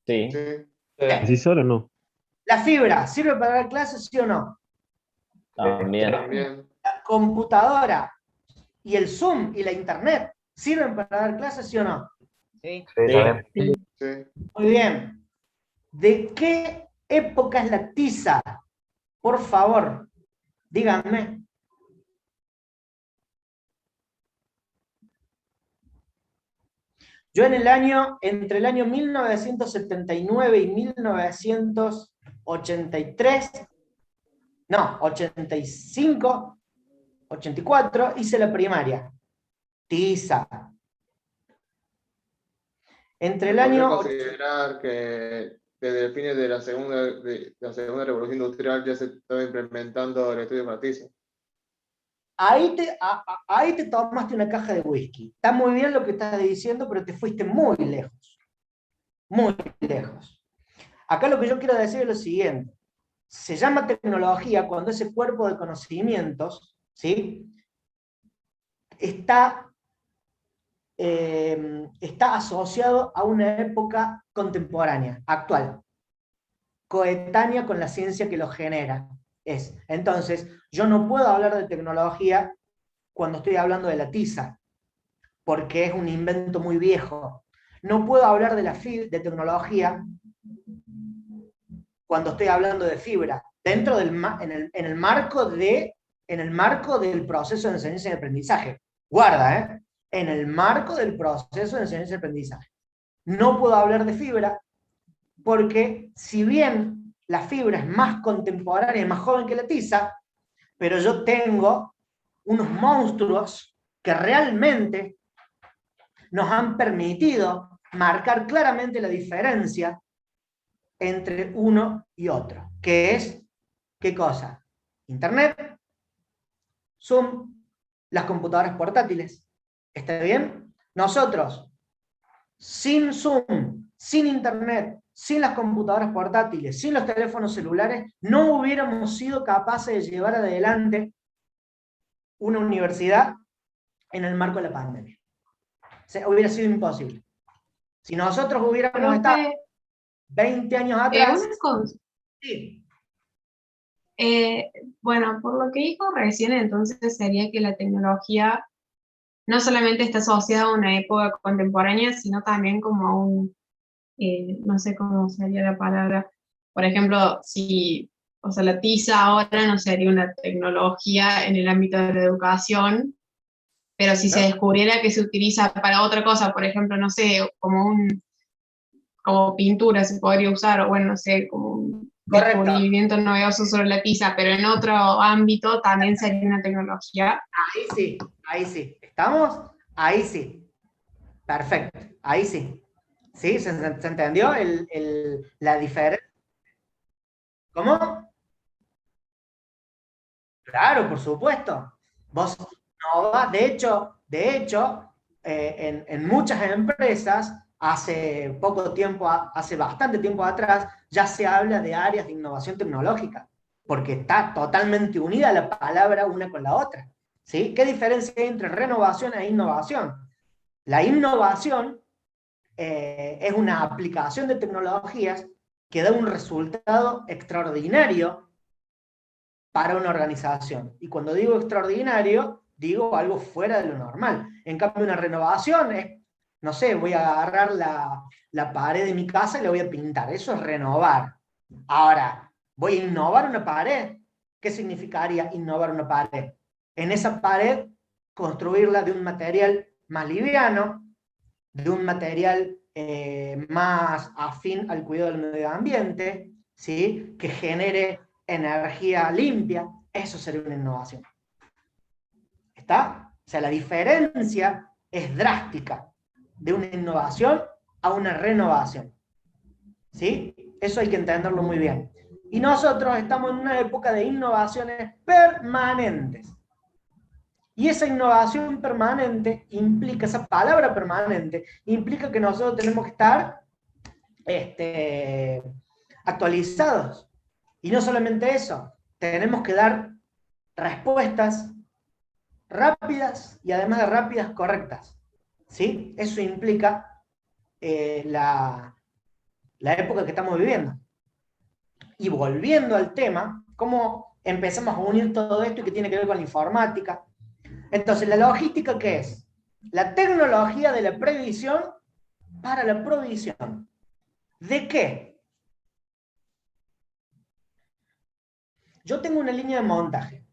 E: Sí.
C: ¿Así solo o no?
A: La fibra sirve para dar clases, ¿sí o no?
E: También.
A: La computadora y el Zoom y la internet sirven para dar clases, ¿sí o no?
E: Sí.
B: Sí.
A: Muy bien. ¿De qué época es la tiza? Por favor, díganme. Yo entre el año 1979 y 1983, no, 85, 84, hice la primaria. Tiza. Entre el
B: ¿Podría
A: año...
B: considerar que desde el fin de la segunda revolución industrial ya se estaba implementando el estudio de tiza?
A: Ahí te tomaste una caja de whisky. Está muy bien lo que estás diciendo, pero te fuiste muy lejos. Muy lejos. Acá lo que yo quiero decir es lo siguiente. Se llama tecnología cuando ese cuerpo de conocimientos, ¿sí?, está asociado a una época contemporánea, actual, coetánea con la ciencia que lo genera. Entonces, yo no puedo hablar de tecnología cuando estoy hablando de la tiza, porque es un invento muy viejo. No puedo hablar de tecnología cuando estoy hablando de fibra, en el marco del proceso de enseñanza y aprendizaje. Guarda, en el marco del proceso de enseñanza y aprendizaje. No puedo hablar de fibra porque si bien la fibra es más contemporánea y más joven que la tiza, pero yo tengo unos monstruos que realmente nos han permitido marcar claramente la diferencia entre uno y otro, que es, ¿qué cosa? Internet, Zoom, las computadoras portátiles. ¿Está bien? Nosotros, sin Zoom, sin Internet, sin las computadoras portátiles, sin los teléfonos celulares, no hubiéramos sido capaces de llevar adelante una universidad en el marco de la pandemia. Hubiera sido imposible. Si nosotros hubiéramos
I: Profe,
A: estado 20 años atrás...
I: una cosa.
A: Sí.
I: Bueno, por lo que dijo recién, entonces sería que la tecnología no solamente está asociada a una época contemporánea, sino también como a un, no sé cómo sería la palabra, por ejemplo, si, o sea, la TISA ahora no sería una tecnología en el ámbito de la educación, pero si se descubriera que se utiliza para otra cosa, por ejemplo, no sé, como pintura se podría usar, o bueno, no sé, como un descubrimiento novedoso sobre la tiza, pero en otro ámbito también sería una tecnología.
A: Ahí sí. ¿Estamos? Ahí sí. Perfecto, ahí sí. ¿Sí? ¿Se entendió la diferencia? ¿Cómo? Claro, por supuesto. Vos no vas, de hecho, en muchas empresas, hace poco tiempo, hace bastante tiempo atrás, ya se habla de áreas de innovación tecnológica, porque está totalmente unida la palabra una con la otra. ¿Sí? ¿Qué diferencia hay entre renovación e innovación? La innovación es una aplicación de tecnologías que da un resultado extraordinario para una organización. Y cuando digo extraordinario, digo algo fuera de lo normal. En cambio, una renovación es, no sé, voy a agarrar la pared de mi casa y la voy a pintar. Eso es renovar. Ahora, voy a innovar una pared. ¿Qué significaría innovar una pared? En esa pared, construirla de un material más liviano, de un material más afín al cuidado del medio ambiente, ¿sí? Que genere energía limpia. Eso sería una innovación. ¿Está? O sea, la diferencia es drástica de una innovación a una renovación. ¿Sí? Eso hay que entenderlo muy bien. Y nosotros estamos en una época de innovaciones permanentes. Y esa innovación permanente implica, esa palabra permanente, implica que nosotros tenemos que estar actualizados. Y no solamente eso, tenemos que dar respuestas rápidas y además de rápidas, correctas. ¿Sí? Eso implica la época que estamos viviendo. Y volviendo al tema, ¿cómo empezamos a unir todo esto y qué tiene que ver con la informática? Entonces, ¿la logística qué es? La tecnología de la previsión para la provisión. ¿De qué? Yo tengo una línea de montaje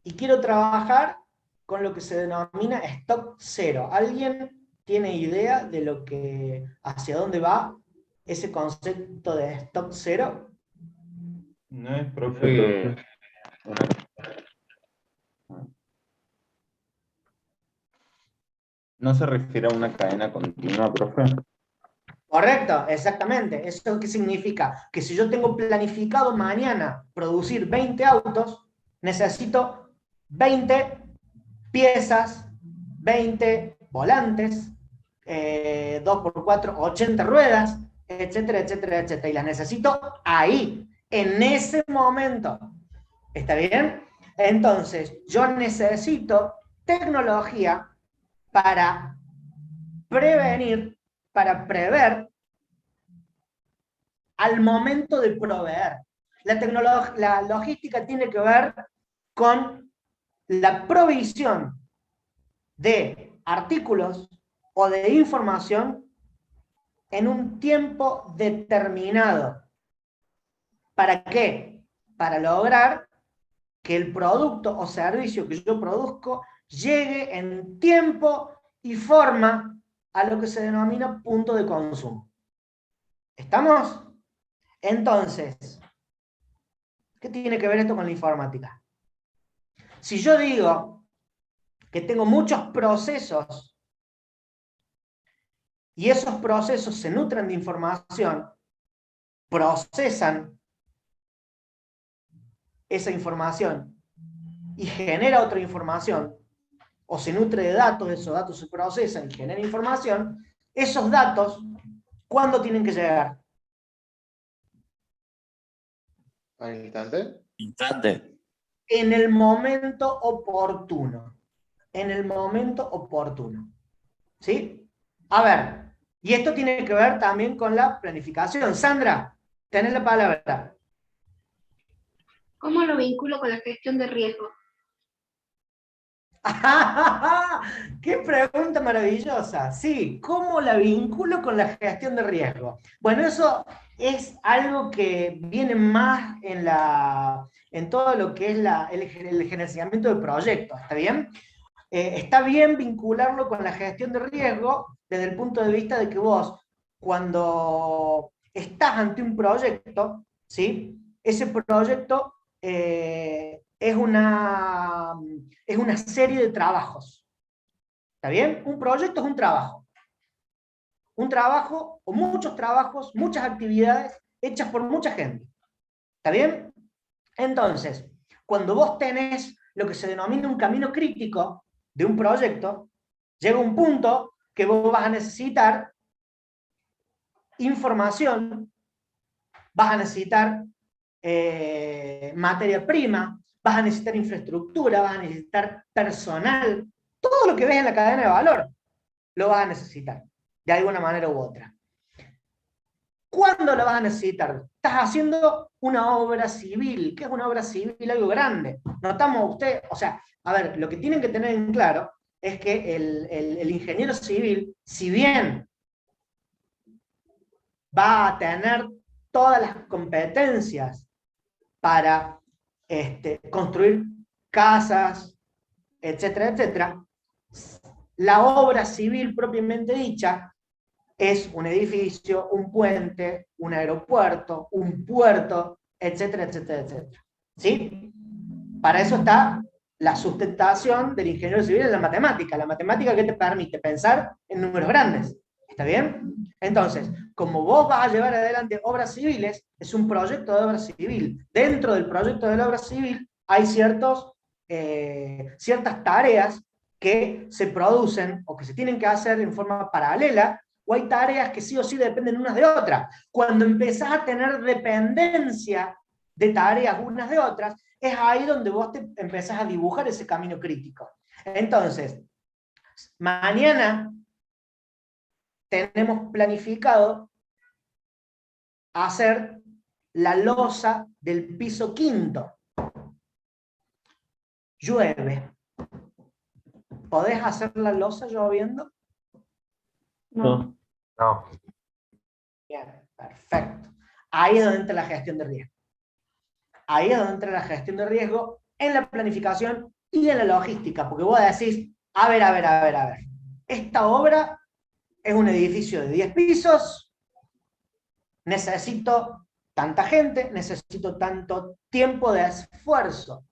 A: y quiero trabajar con lo que se denomina stock cero. ¿Alguien tiene idea de lo que, hacia dónde va ese concepto de stock cero?
J: No es, profe. ¿No se refiere a una cadena continua, profe?
A: Correcto, exactamente. ¿Eso qué significa? Que si yo tengo planificado mañana producir 20 autos, necesito 20 piezas, 20 volantes, 2x4, 80 ruedas, etcétera, etcétera, etcétera. Y las necesito ahí, en ese momento. ¿Está bien? Entonces, yo necesito tecnología para prevenir, para prever al momento de proveer. La logística tiene que ver con la provisión de artículos o de información en un tiempo determinado. ¿Para qué? Para lograr que el producto o servicio que yo produzco llegue en tiempo y forma a lo que se denomina punto de consumo. ¿Estamos? Entonces, ¿qué tiene que ver esto con la informática? Si yo digo que tengo muchos procesos y esos procesos se nutren de información, procesan esa información y genera otra información, o se nutre de datos, esos datos se procesan y genera información, esos datos, ¿cuándo tienen que llegar?
B: ¿Al instante?
D: Instante.
A: En el momento oportuno. en el momento oportuno. ¿Sí? A ver, y esto tiene que ver también con la planificación. Sandra, tenés la palabra.
K: ¿Cómo lo vinculo con la gestión de riesgo?
A: ¡Qué pregunta maravillosa! Sí, ¿cómo la vinculo con la gestión de riesgo? Bueno, eso es algo que viene más en todo lo que es el gerenciamiento de proyectos, ¿está bien? Está bien vincularlo con la gestión de riesgo desde el punto de vista de que vos, cuando estás ante un proyecto, ¿sí? Ese proyecto es una serie de trabajos. ¿Está bien? Un proyecto es un trabajo. Un trabajo o muchos trabajos, muchas actividades hechas por mucha gente. ¿Está bien? Entonces, cuando vos tenés lo que se denomina un camino crítico de un proyecto, llega un punto que vos vas a necesitar información, vas a necesitar materia prima, vas a necesitar infraestructura, vas a necesitar personal, todo lo que ves en la cadena de valor lo vas a necesitar, de alguna manera u otra. ¿Cuándo lo vas a necesitar? Estás haciendo una obra civil. ¿Qué es una obra civil? Algo grande. Notamos usted, o sea, a ver, lo que tienen que tener en claro es que el ingeniero civil, si bien va a tener todas las competencias para construir casas, etcétera, etcétera, la obra civil propiamente dicha es un edificio, un puente, un aeropuerto, un puerto, etcétera, etcétera, etcétera. ¿Sí? Para eso está la sustentación del ingeniero civil en la matemática. La matemática que te permite pensar en números grandes. ¿Está bien? Entonces, como vos vas a llevar adelante obras civiles, es un proyecto de obra civil. Dentro del proyecto de la obra civil hay ciertas tareas que se producen o que se tienen que hacer en forma paralela, o hay tareas que sí o sí dependen unas de otras. Cuando empezás a tener dependencia de tareas unas de otras, es ahí donde vos te empezás a dibujar ese camino crítico. Entonces, mañana tenemos planificado hacer la losa del piso 5. Llueve. ¿Podés hacer la losa lloviendo?
C: No.
J: No.
A: Bien, perfecto. Ahí es donde entra la gestión de riesgo. Ahí es donde entra la gestión de riesgo en la planificación y en la logística, porque vos decís, a ver, esta obra es un edificio de 10 pisos, necesito tanta gente, necesito tanto tiempo de esfuerzo.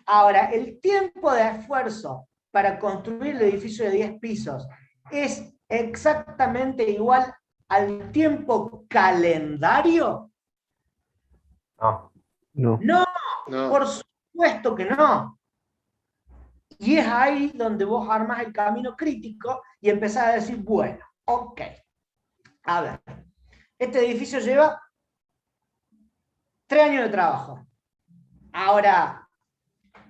A: Ahora, el tiempo de esfuerzo para construir el edificio de 10 pisos es exactamente igual al tiempo calendario. No, por supuesto que no. Y es ahí donde vos armás el camino crítico y empezás a decir, bueno, ok, a ver, este edificio lleva 3 años de trabajo. Ahora,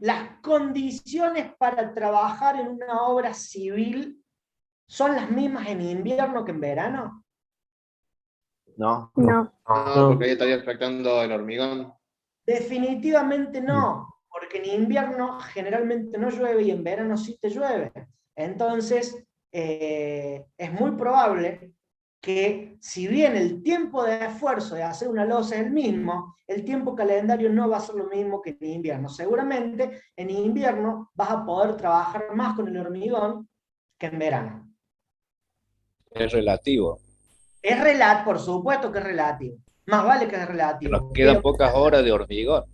A: las condiciones para trabajar en una obra civil son las mismas en invierno que en verano.
J: No.
B: Porque ahí estaría afectando el hormigón.
A: Definitivamente no, porque en invierno generalmente no llueve y en verano sí te llueve. Entonces, es muy probable que si bien el tiempo de esfuerzo de hacer una losa es el mismo, el tiempo calendario no va a ser lo mismo que en invierno. Seguramente en invierno vas a poder trabajar más con el hormigón que en verano.
L: Es relativo.
A: Por supuesto que es relativo. Más vale que es relativo.
L: Nos quedan pocas horas de hormigón.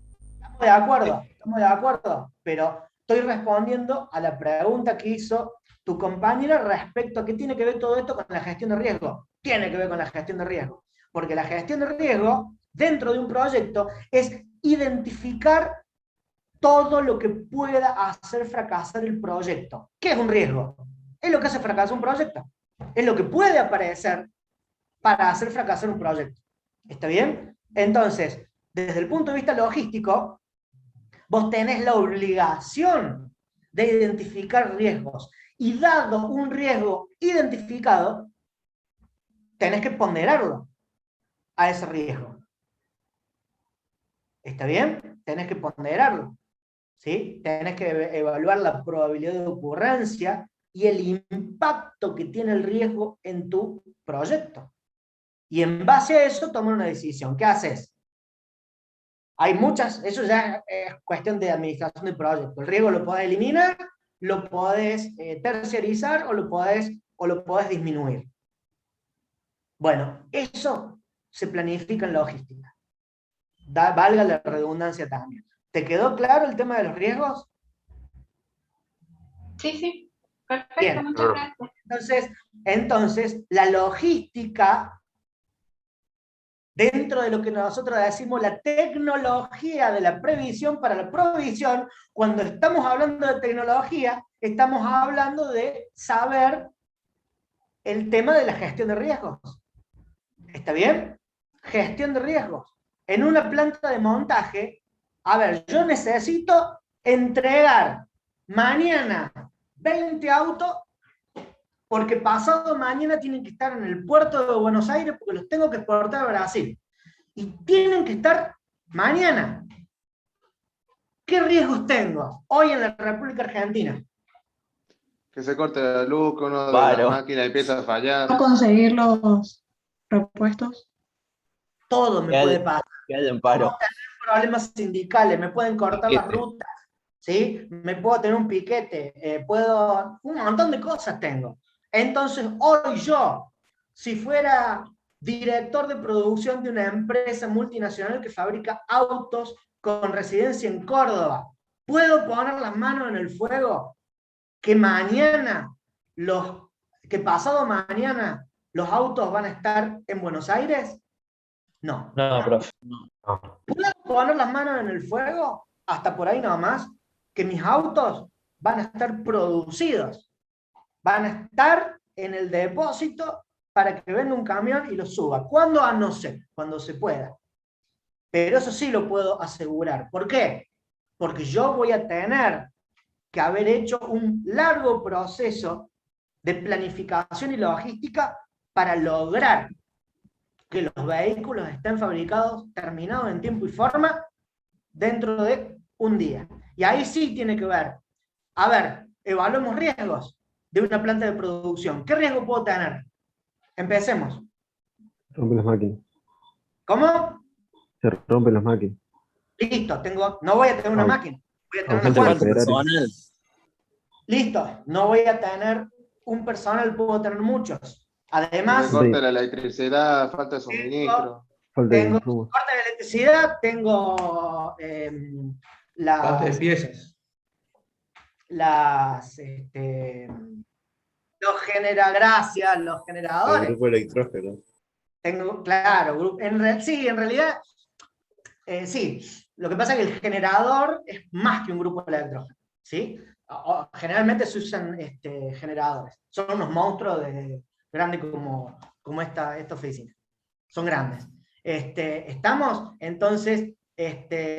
A: Estamos de acuerdo, pero estoy respondiendo a la pregunta que hizo tu compañera respecto a qué tiene que ver todo esto con la gestión de riesgo. Tiene que ver con la gestión de riesgo, porque la gestión de riesgo dentro de un proyecto es identificar todo lo que pueda hacer fracasar el proyecto. ¿Qué es un riesgo? Es lo que hace fracasar un proyecto. Es lo que puede aparecer para hacer fracasar un proyecto. ¿Está bien? Entonces, desde el punto de vista logístico, vos tenés la obligación de identificar riesgos. Y dado un riesgo identificado, tenés que ponderarlo a ese riesgo. ¿Está bien? Tenés que ponderarlo. ¿Sí? Tenés que evaluar la probabilidad de ocurrencia y el impacto que tiene el riesgo en tu proyecto. Y en base a eso tomar una decisión. ¿Qué haces? Hay muchas, eso ya es cuestión de administración de proyecto. El riesgo lo podés eliminar, lo podés terciarizar o lo podés disminuir. Bueno, eso se planifica en logística. Valga la redundancia también. ¿Te quedó claro el tema de los riesgos?
K: Sí, sí. Perfecto,
A: Bien.
K: muchas gracias.
A: Entonces, la logística, dentro de lo que nosotros decimos la tecnología de la previsión para la provisión, cuando estamos hablando de tecnología, estamos hablando de saber el tema de la gestión de riesgos. ¿Está bien? Gestión de riesgos. En una planta de montaje, a ver, yo necesito entregar mañana 20 autos porque pasado mañana tienen que estar en el puerto de Buenos Aires porque los tengo que exportar a Brasil. Y tienen que estar mañana. ¿Qué riesgos tengo hoy en la República Argentina?
B: Que se corte la luz, que uno de
E: Claro.
B: la máquina empieza a fallar.
G: ¿No conseguir los repuestos?
A: Todo me puede pasar.
E: Que haya un paro.
A: Puedo tener problemas sindicales, me pueden cortar las rutas, ¿sí? Me puedo tener un piquete, un montón de cosas tengo. Entonces, hoy yo, si fuera director de producción de una empresa multinacional que fabrica autos con residencia en Córdoba, ¿puedo poner las manos en el fuego que pasado mañana los autos van a estar en Buenos Aires? No.
D: No, profe.
A: ¿Puedo poner las manos en el fuego? Hasta por ahí nomás, que mis autos van a estar producidos. Van a estar en el depósito para que venga un camión y los suba. ¿Cuándo? No sé, cuando se pueda. Pero eso sí lo puedo asegurar. ¿Por qué? Porque yo voy a tener que haber hecho un largo proceso de planificación y logística para lograr que los vehículos estén fabricados, terminados en tiempo y forma, dentro de un día. Y ahí sí tiene que ver, a ver, evaluemos riesgos de una planta de producción. ¿Qué riesgo puedo tener? Empecemos.
C: Rompen las máquinas.
A: ¿Cómo?
C: Se rompen las máquinas.
A: Listo, no voy a tener una máquina, voy a tener una
C: Aumentan
A: fuente.
C: los operarios.
A: Listo, no voy a tener un personal, puedo tener muchos. Además,
B: Se corta la electricidad, falta de suministro.
A: tengo corte de electricidad, tengo
F: Falta de piezas.
A: los generagracias, los
F: El
A: generadores.
F: grupo electrógeno.
A: Tengo, claro, sí, en realidad, sí. Lo que pasa es que el generador es más que un grupo electrógeno, ¿sí? Generalmente se usan generadores. Son unos monstruos grandes como esta oficina. Son grandes. Estamos, entonces,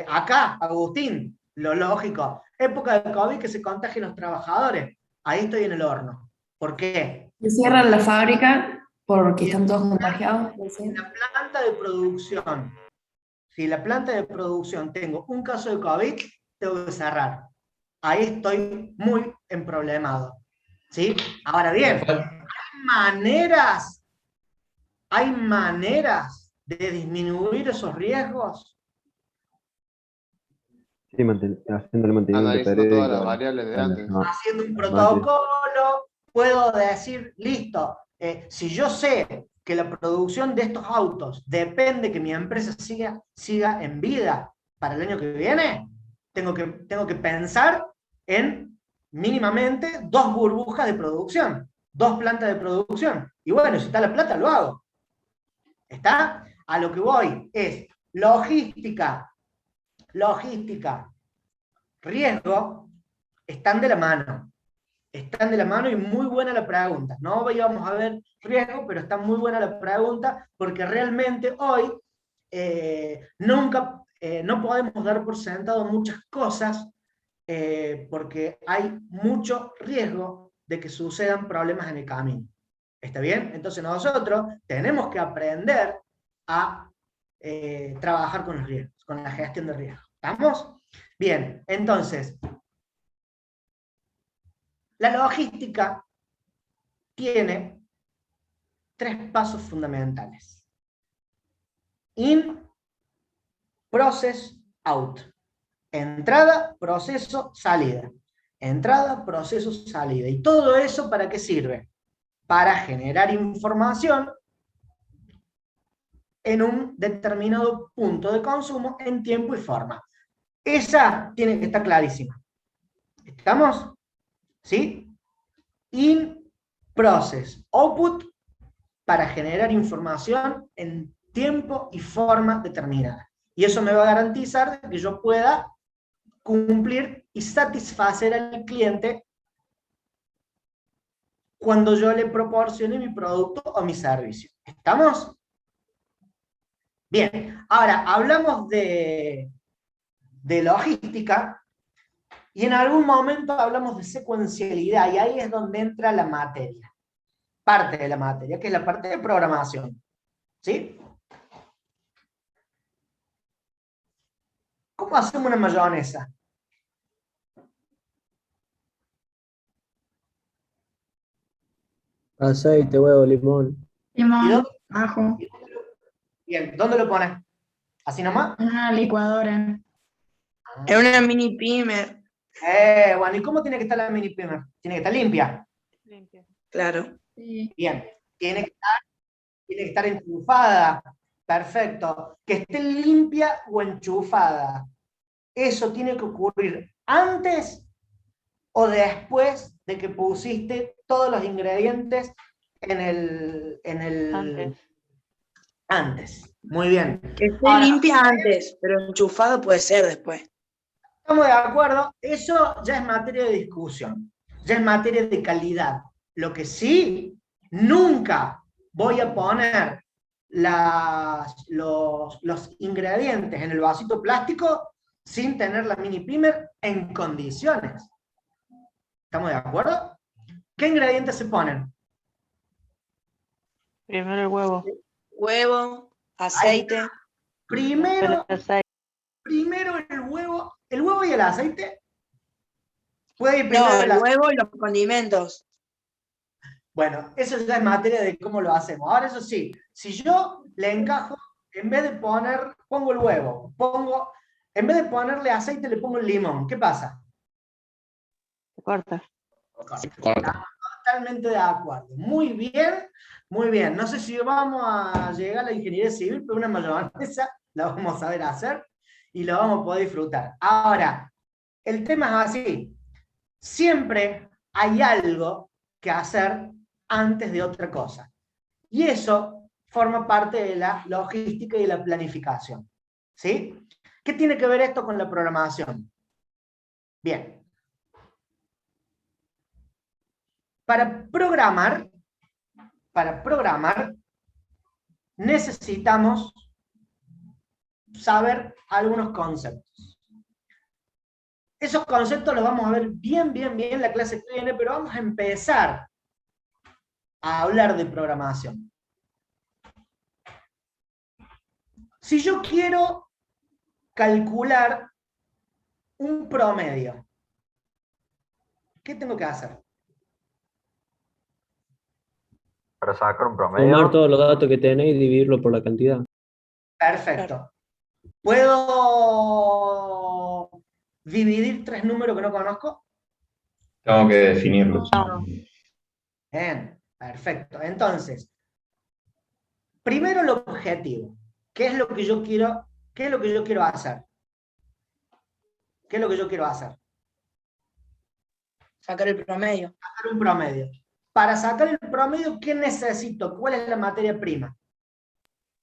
A: acá, Agustín, lo lógico, época de COVID que se contagien los trabajadores. Ahí estoy en el horno. ¿Por qué?
M: ¿Se cierran la fábrica porque están todos contagiados?
A: La planta de producción. Si la planta de producción tengo un caso de COVID, tengo que cerrar. Ahí estoy muy emproblemado. ¿Sí? Ahora bien, hay maneras de disminuir esos riesgos.
C: Sí, haciendo el mantenimiento
B: Analizando
C: periódico.
B: todas las variables de antes.
A: Haciendo un protocolo, puedo decir, listo, si yo sé que la producción de estos autos depende que mi empresa siga en vida para el año que viene, tengo que pensar en mínimamente 2 burbujas de producción, 2 plantas de producción. Y bueno, si está la plata, lo hago. ¿Está? A lo que voy es logística, riesgo, están de la mano. Están de la mano y muy buena la pregunta. No íbamos a ver riesgo, pero está muy buena la pregunta porque realmente hoy no podemos dar por sentado muchas cosas porque hay mucho riesgo de que sucedan problemas en el camino. ¿Está bien? Entonces nosotros tenemos que aprender a trabajar con los riesgos, con la gestión de riesgos. ¿Estamos? Bien, entonces, la logística tiene 3 pasos fundamentales. In, process, out. Entrada, proceso, salida. Entrada, proceso, salida. ¿Y todo eso para qué sirve? Para generar información en un determinado punto de consumo en tiempo y forma. Esa tiene que estar clarísima. ¿Estamos? ¿Sí? In, process, output, para generar información en tiempo y forma determinada. Y eso me va a garantizar que yo pueda cumplir y satisfacer al cliente cuando yo le proporcione mi producto o mi servicio. ¿Estamos? Bien, ahora hablamos de logística y en algún momento hablamos de secuencialidad y ahí es donde entra la materia, parte de la materia, que es la parte de programación. ¿Sí? ¿Cómo hacemos una mayonesa?
D: Aceite, huevo, limón.
G: Limón, ajo.
A: Bien, ¿dónde lo pones? ¿Así nomás?
G: En una licuadora.
N: En una mini pimer.
A: Bueno, ¿y cómo tiene que estar la mini primer? Tiene que estar limpia.
N: Claro.
G: Sí.
A: Bien, tiene que estar enchufada. Perfecto. Que esté limpia o enchufada. Eso tiene que ocurrir antes o después de que pusiste todos los ingredientes en el... Antes. Muy bien.
N: Que esté limpia antes, pero enchufado puede ser después.
A: Estamos de acuerdo, eso ya es materia de discusión, ya es materia de calidad. Lo que sí, nunca voy a poner los ingredientes en el vasito plástico sin tener la mini primer en condiciones. ¿Estamos de acuerdo? ¿Qué ingredientes se ponen?
O: Primero el huevo.
N: Huevo, aceite.
A: Primero el huevo y el aceite. ¿Puede ir primero
N: No, el huevo y los condimentos.
A: Bueno, eso ya es materia de cómo lo hacemos. Ahora, eso sí, si yo le encajo, en vez de pongo el huevo, en vez de ponerle aceite, le pongo el limón, ¿qué pasa?
O: Se corta.
A: Estamos totalmente de acuerdo. Muy bien, muy bien. No sé si vamos a llegar a la ingeniería civil, pero una mayonesa la vamos a saber hacer y lo vamos a poder disfrutar. Ahora, el tema es así. Siempre hay algo que hacer antes de otra cosa. Y eso forma parte de la logística y la planificación. ¿Sí? ¿Qué tiene que ver esto con la programación? Bien. Para programar necesitamos saber algunos conceptos. Esos conceptos los vamos a ver bien en la clase que viene, pero vamos a empezar a hablar de programación. Si yo quiero calcular un promedio, ¿qué tengo que hacer?
J: Para sacar un promedio.
D: Tomar todos los datos que tenés y dividirlo por la cantidad.
A: Perfecto. ¿Puedo dividir 3 números que no conozco?
E: Tengo que definirlos.
A: Bien, perfecto. Entonces, primero el objetivo. ¿Qué es lo que yo quiero hacer? ¿Qué es lo que yo quiero hacer?
N: Sacar el promedio.
A: Sacar un promedio. Para sacar el promedio, ¿qué necesito? ¿Cuál es la materia prima?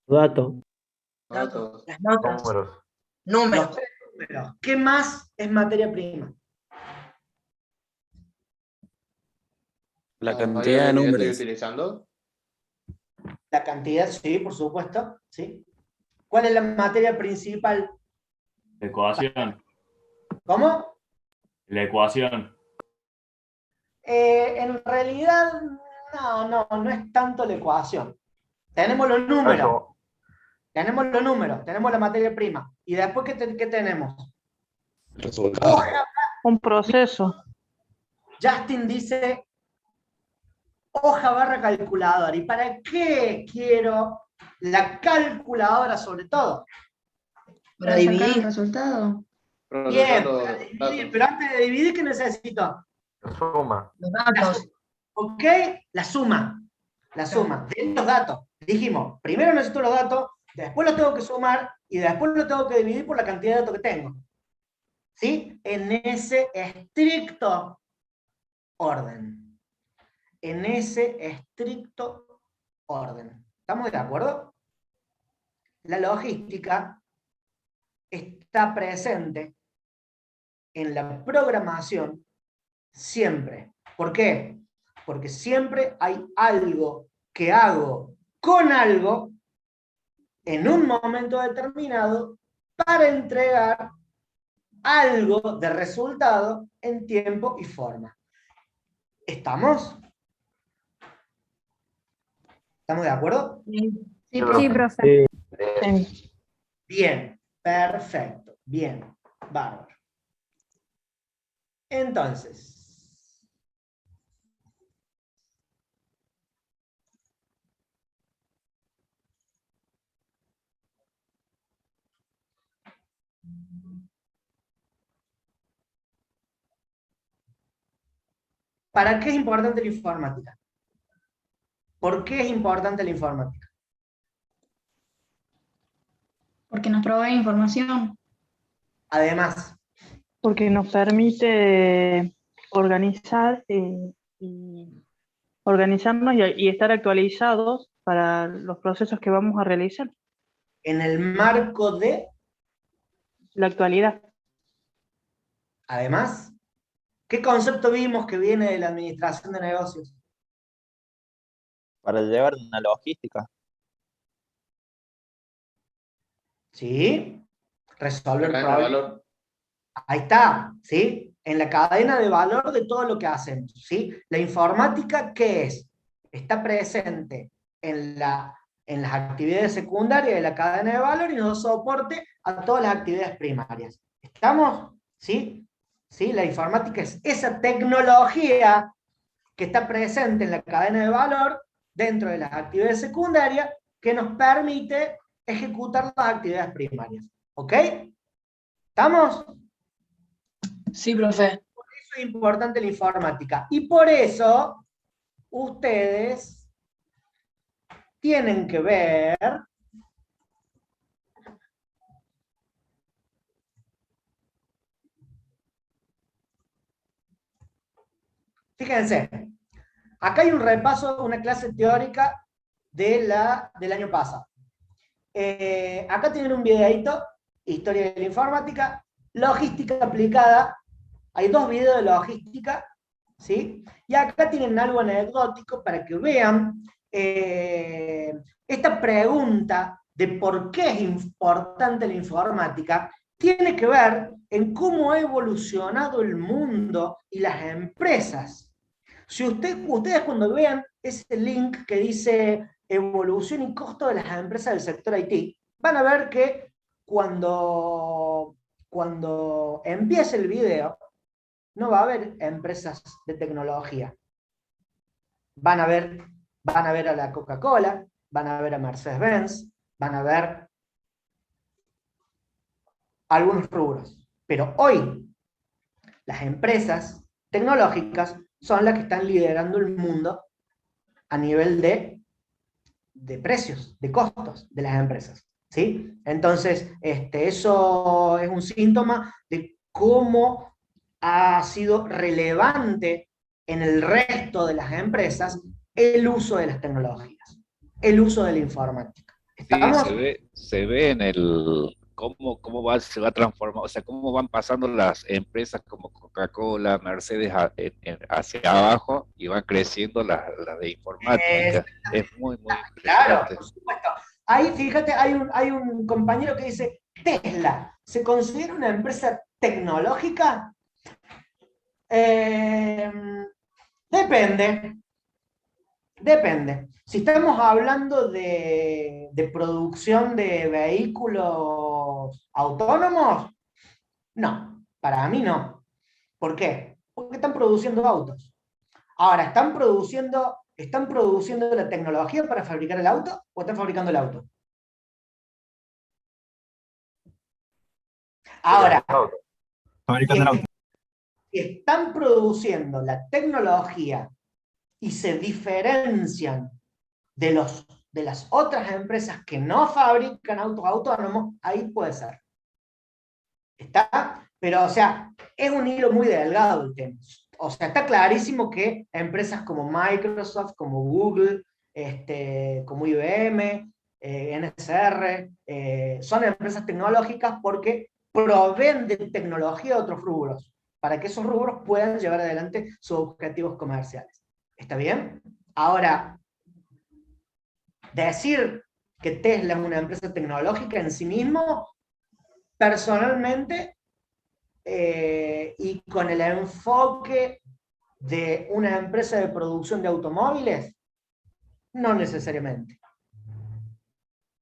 D: Datos.
N: Las notas. Números.
A: Los 3 números. ¿Qué más es materia prima?
L: La cantidad de números.
B: ¿Estoy utilizando?
A: La cantidad, sí, por supuesto. ¿Sí? ¿Cuál es la materia principal?
P: Ecuación.
A: ¿Cómo?
P: La ecuación.
A: En realidad, no es tanto la ecuación. Tenemos los números. Tenemos la materia prima. ¿Y después qué tenemos?
F: Resultado.
O: Un proceso.
A: Justin dice hoja barra calculadora. ¿Y para qué quiero la calculadora sobre todo?
G: Para sacar el resultado.
A: Bien, para dividir, pero antes de dividir, ¿qué necesito?
J: Suma.
A: Los datos. ¿Ok? La suma de los datos. Dijimos, primero necesito los datos, después los tengo que sumar y después los tengo que dividir por la cantidad de datos que tengo. ¿Sí? En ese estricto orden. En ese estricto orden. ¿Estamos de acuerdo? La logística está presente en la programación siempre. ¿Por qué? Porque siempre hay algo que hago con algo en un momento determinado para entregar algo de resultado en tiempo y forma. ¿Estamos? ¿Estamos de acuerdo?
G: Sí, profe.
O: Sí.
A: Bien, perfecto, bien, bárbaro. Entonces, ¿para qué es importante la informática? ¿Por qué es importante la informática?
G: Porque nos provee información.
A: Además.
O: Porque nos permite organizar organizarnos y estar actualizados para los procesos que vamos a realizar.
A: En el marco de
O: la actualidad.
A: Además, ¿qué concepto vimos que viene de la administración de negocios?
J: Para llevar una logística.
A: ¿Sí? Resolver problemas. Ahí está, ¿sí? En la cadena de valor de todo lo que hacemos, ¿sí? La informática, ¿qué es? Está presente en las actividades secundarias de la cadena de valor y nos da soporte a todas las actividades primarias. ¿Estamos? ¿Sí? ¿Sí? La informática es esa tecnología que está presente en la cadena de valor dentro de las actividades secundarias que nos permite ejecutar las actividades primarias. ¿Ok? ¿Estamos?
N: Sí, profe.
A: Por eso es importante la informática. Y por eso ustedes tienen que ver fíjense, acá hay un repaso, una clase teórica del año pasado. Acá tienen un videito, historia de la informática, logística aplicada, hay 2 videos de logística, ¿sí? Y acá tienen algo anecdótico para que vean esta pregunta de por qué es importante la informática, tiene que ver en cómo ha evolucionado el mundo y las empresas. Si ustedes cuando vean ese link que dice evolución y costo de las empresas del sector IT, van a ver que cuando empiece el video, no va a haber empresas de tecnología. Van a ver a la Coca-Cola, van a ver a Mercedes-Benz, van a ver algunos rubros. Pero hoy, las empresas tecnológicas son las que están liderando el mundo a nivel de precios, de costos de las empresas. ¿Sí? Entonces, eso es un síntoma de cómo ha sido relevante en el resto de las empresas el uso de las tecnologías, el uso de la informática. ¿Estamos?
Q: Sí, se ve en el cómo se va transformando, o sea, cómo van pasando las empresas como Coca-Cola, Mercedes hacia abajo y van creciendo las de informática. Es muy impresionante.
A: Claro, por supuesto. Ahí, fíjate, hay un compañero que dice, Tesla, ¿se considera una empresa tecnológica? Depende. Depende. Si estamos hablando de producción de vehículos autónomos, no, para mí no. ¿Por qué? Porque están produciendo autos. Ahora, ¿están produciendo la tecnología para fabricar el auto o están fabricando el auto? Ahora,
F: Fabricando el auto.
A: si están produciendo la tecnología y se diferencian de las otras empresas que no fabrican autos autónomos, ahí puede ser. ¿Está? Pero, o sea, es un hilo muy delgado el tema. O sea, está clarísimo que empresas como Microsoft, como Google, como IBM, NSR, son empresas tecnológicas porque proveen de tecnología a otros rubros, para que esos rubros puedan llevar adelante sus objetivos comerciales. ¿Está bien? Ahora, decir que Tesla es una empresa tecnológica en sí mismo, personalmente, y con el enfoque de una empresa de producción de automóviles, no necesariamente.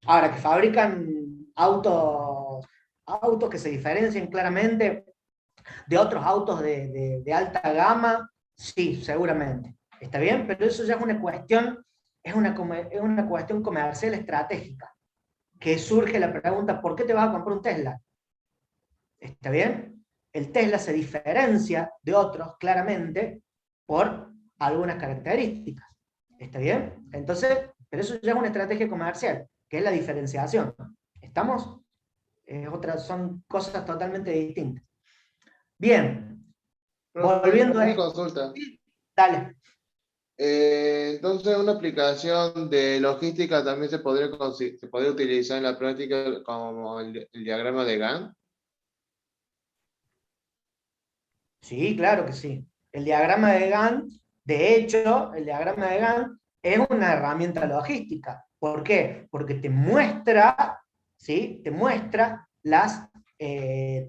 A: Ahora, que fabrican autos que se diferencian claramente de otros autos de alta gama, sí, seguramente. ¿Está bien? Pero eso ya es una cuestión, es una cuestión comercial estratégica, que surge la pregunta, ¿por qué te vas a comprar un Tesla? ¿Está bien? El Tesla se diferencia de otros, claramente, por algunas características. ¿Está bien? Entonces, pero eso ya es una estrategia comercial, que es la diferenciación. ¿Estamos? Son cosas totalmente distintas. Bien. Volviendo a esto.
B: Consulta.
A: Dale.
B: Entonces, una aplicación de logística también se podría utilizar en la práctica como el diagrama de Gantt.
A: Sí, claro que sí. El diagrama de Gantt, de hecho, el diagrama de Gantt es una herramienta logística. ¿Por qué? Porque te muestra, ¿sí? Te muestra las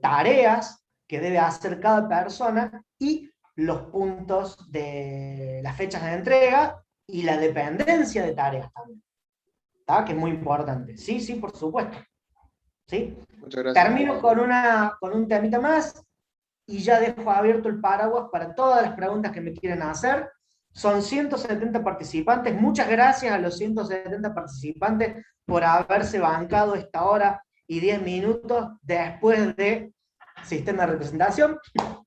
A: tareas que debe hacer cada persona y los puntos de las fechas de entrega y la dependencia de tareas también. ¿Está? Que es muy importante. Sí, sí, por supuesto. ¿Sí?
B: Muchas gracias.
A: Termino con un temita más y ya dejo abierto el paraguas para todas las preguntas que me quieran hacer. Son 170 participantes. Muchas gracias a los 170 participantes por haberse bancado esta hora y 10 minutos después de sistema de representación.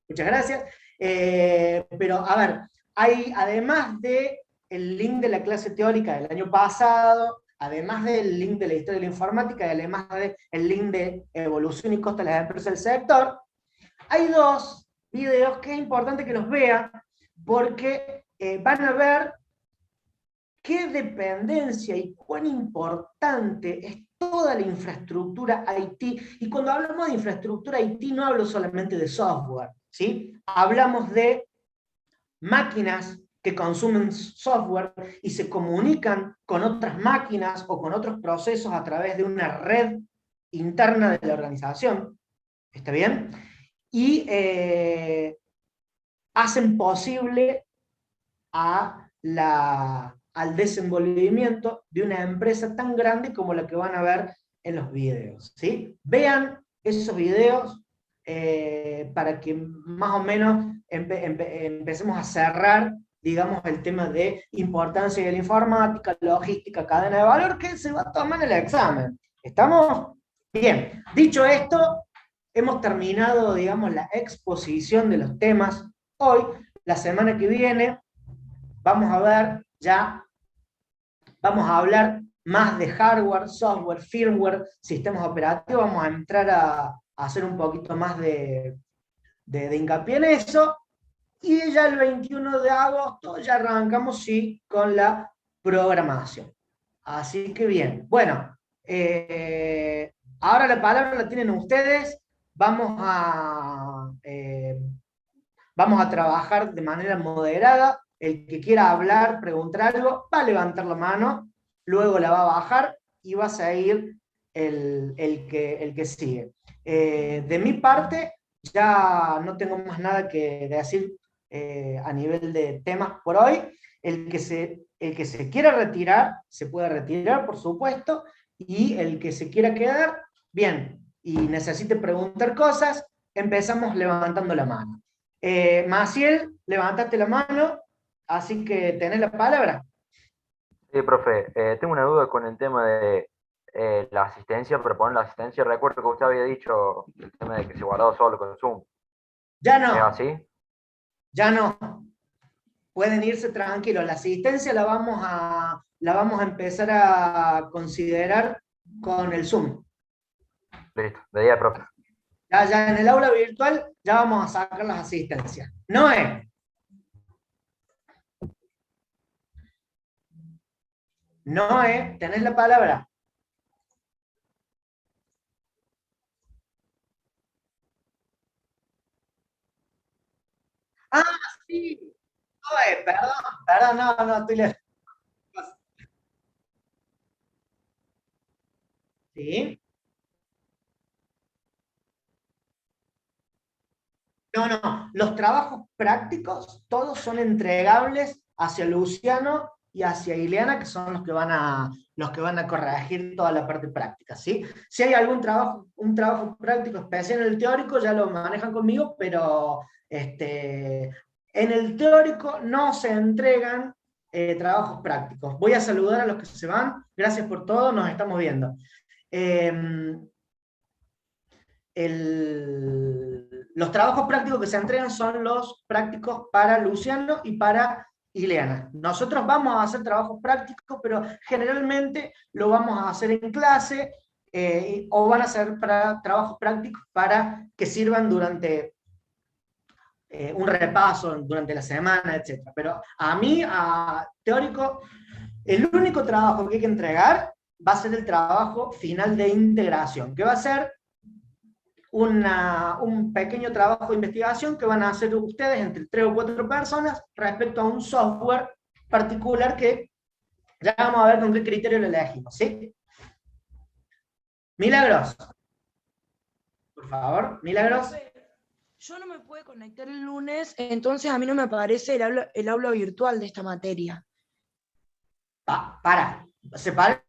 A: Muchas gracias. Pero, a ver, hay, además del link de la clase teórica del año pasado, además del link de la historia de la informática, y además del link de evolución y costo de las empresas del sector, hay dos videos que es importante que los vean, porque van a ver qué dependencia y cuán importante es toda la infraestructura IT. Y cuando hablamos de infraestructura IT no hablo solamente de software, ¿sí? Hablamos de máquinas que consumen software y se comunican con otras máquinas o con otros procesos a través de una red interna de la organización. ¿Está bien? Y hacen posible al desenvolvimiento de una empresa tan grande como la que van a ver en los videos, ¿sí? Vean esos videos para que más o menos empecemos a cerrar, digamos, el tema de importancia de la informática, logística, cadena de valor, que se va a tomar en el examen. ¿Estamos? Bien. Dicho esto, hemos terminado, digamos, la exposición de los temas. Hoy, la semana que viene, vamos a hablar más de hardware, software, firmware, sistemas operativos, vamos a entrar a hacer un poquito más de hincapié en eso, y ya el 21 de agosto ya arrancamos, sí, con la programación. Así que bien, bueno, ahora la palabra la tienen ustedes, vamos a trabajar de manera moderada. El que quiera hablar, preguntar algo, va a levantar la mano, luego la va a bajar y va a seguir el que sigue. De mi parte, ya no tengo más nada que decir a nivel de temas por hoy. El que se quiera retirar, se puede retirar, por supuesto, y el que se quiera quedar, bien, y necesite preguntar cosas, empezamos levantando la mano. Maciel, levantaste la mano, así que tenés la palabra.
J: Sí, profe, tengo una duda con el tema de la asistencia, proponer la asistencia. Recuerdo que usted había dicho el tema de que se guardaba solo con Zoom.
A: Ya no.
J: ¿Es así?
A: Ya no. Pueden irse tranquilos. La asistencia la vamos a empezar a considerar con el Zoom.
J: Listo, de día, profe.
A: Ya en el aula virtual ya vamos a sacar las asistencias. Noé. Noé, tenés la palabra. Ah, sí. Noé, perdón, no, estoy lejos. ¿Sí? No, los trabajos prácticos todos son entregables hacia Luciano y hacia Ileana, que son los que van a corregir toda la parte práctica, ¿sí? Si hay algún trabajo, un trabajo práctico especial en el teórico, ya lo manejan conmigo, pero en el teórico no se entregan trabajos prácticos. Voy a saludar a los que se van, gracias por todo, nos estamos viendo. Los trabajos prácticos que se entregan son los prácticos para Luciano y para Ileana. Nosotros vamos a hacer trabajos prácticos, pero generalmente lo vamos a hacer en clase o van a ser trabajos prácticos para que sirvan durante un repaso, durante la semana, etc. Pero a mí, a teórico, el único trabajo que hay que entregar va a ser el trabajo final de integración, que va a ser un pequeño trabajo de investigación que van a hacer ustedes entre 3 o 4 personas respecto a un software particular que ya vamos a ver con qué criterio lo elegimos, ¿sí? Milagros. Por favor, Milagros.
P: Yo no me pude conectar el lunes, entonces a mí no me aparece el aula virtual de esta materia.
A: Para. Separa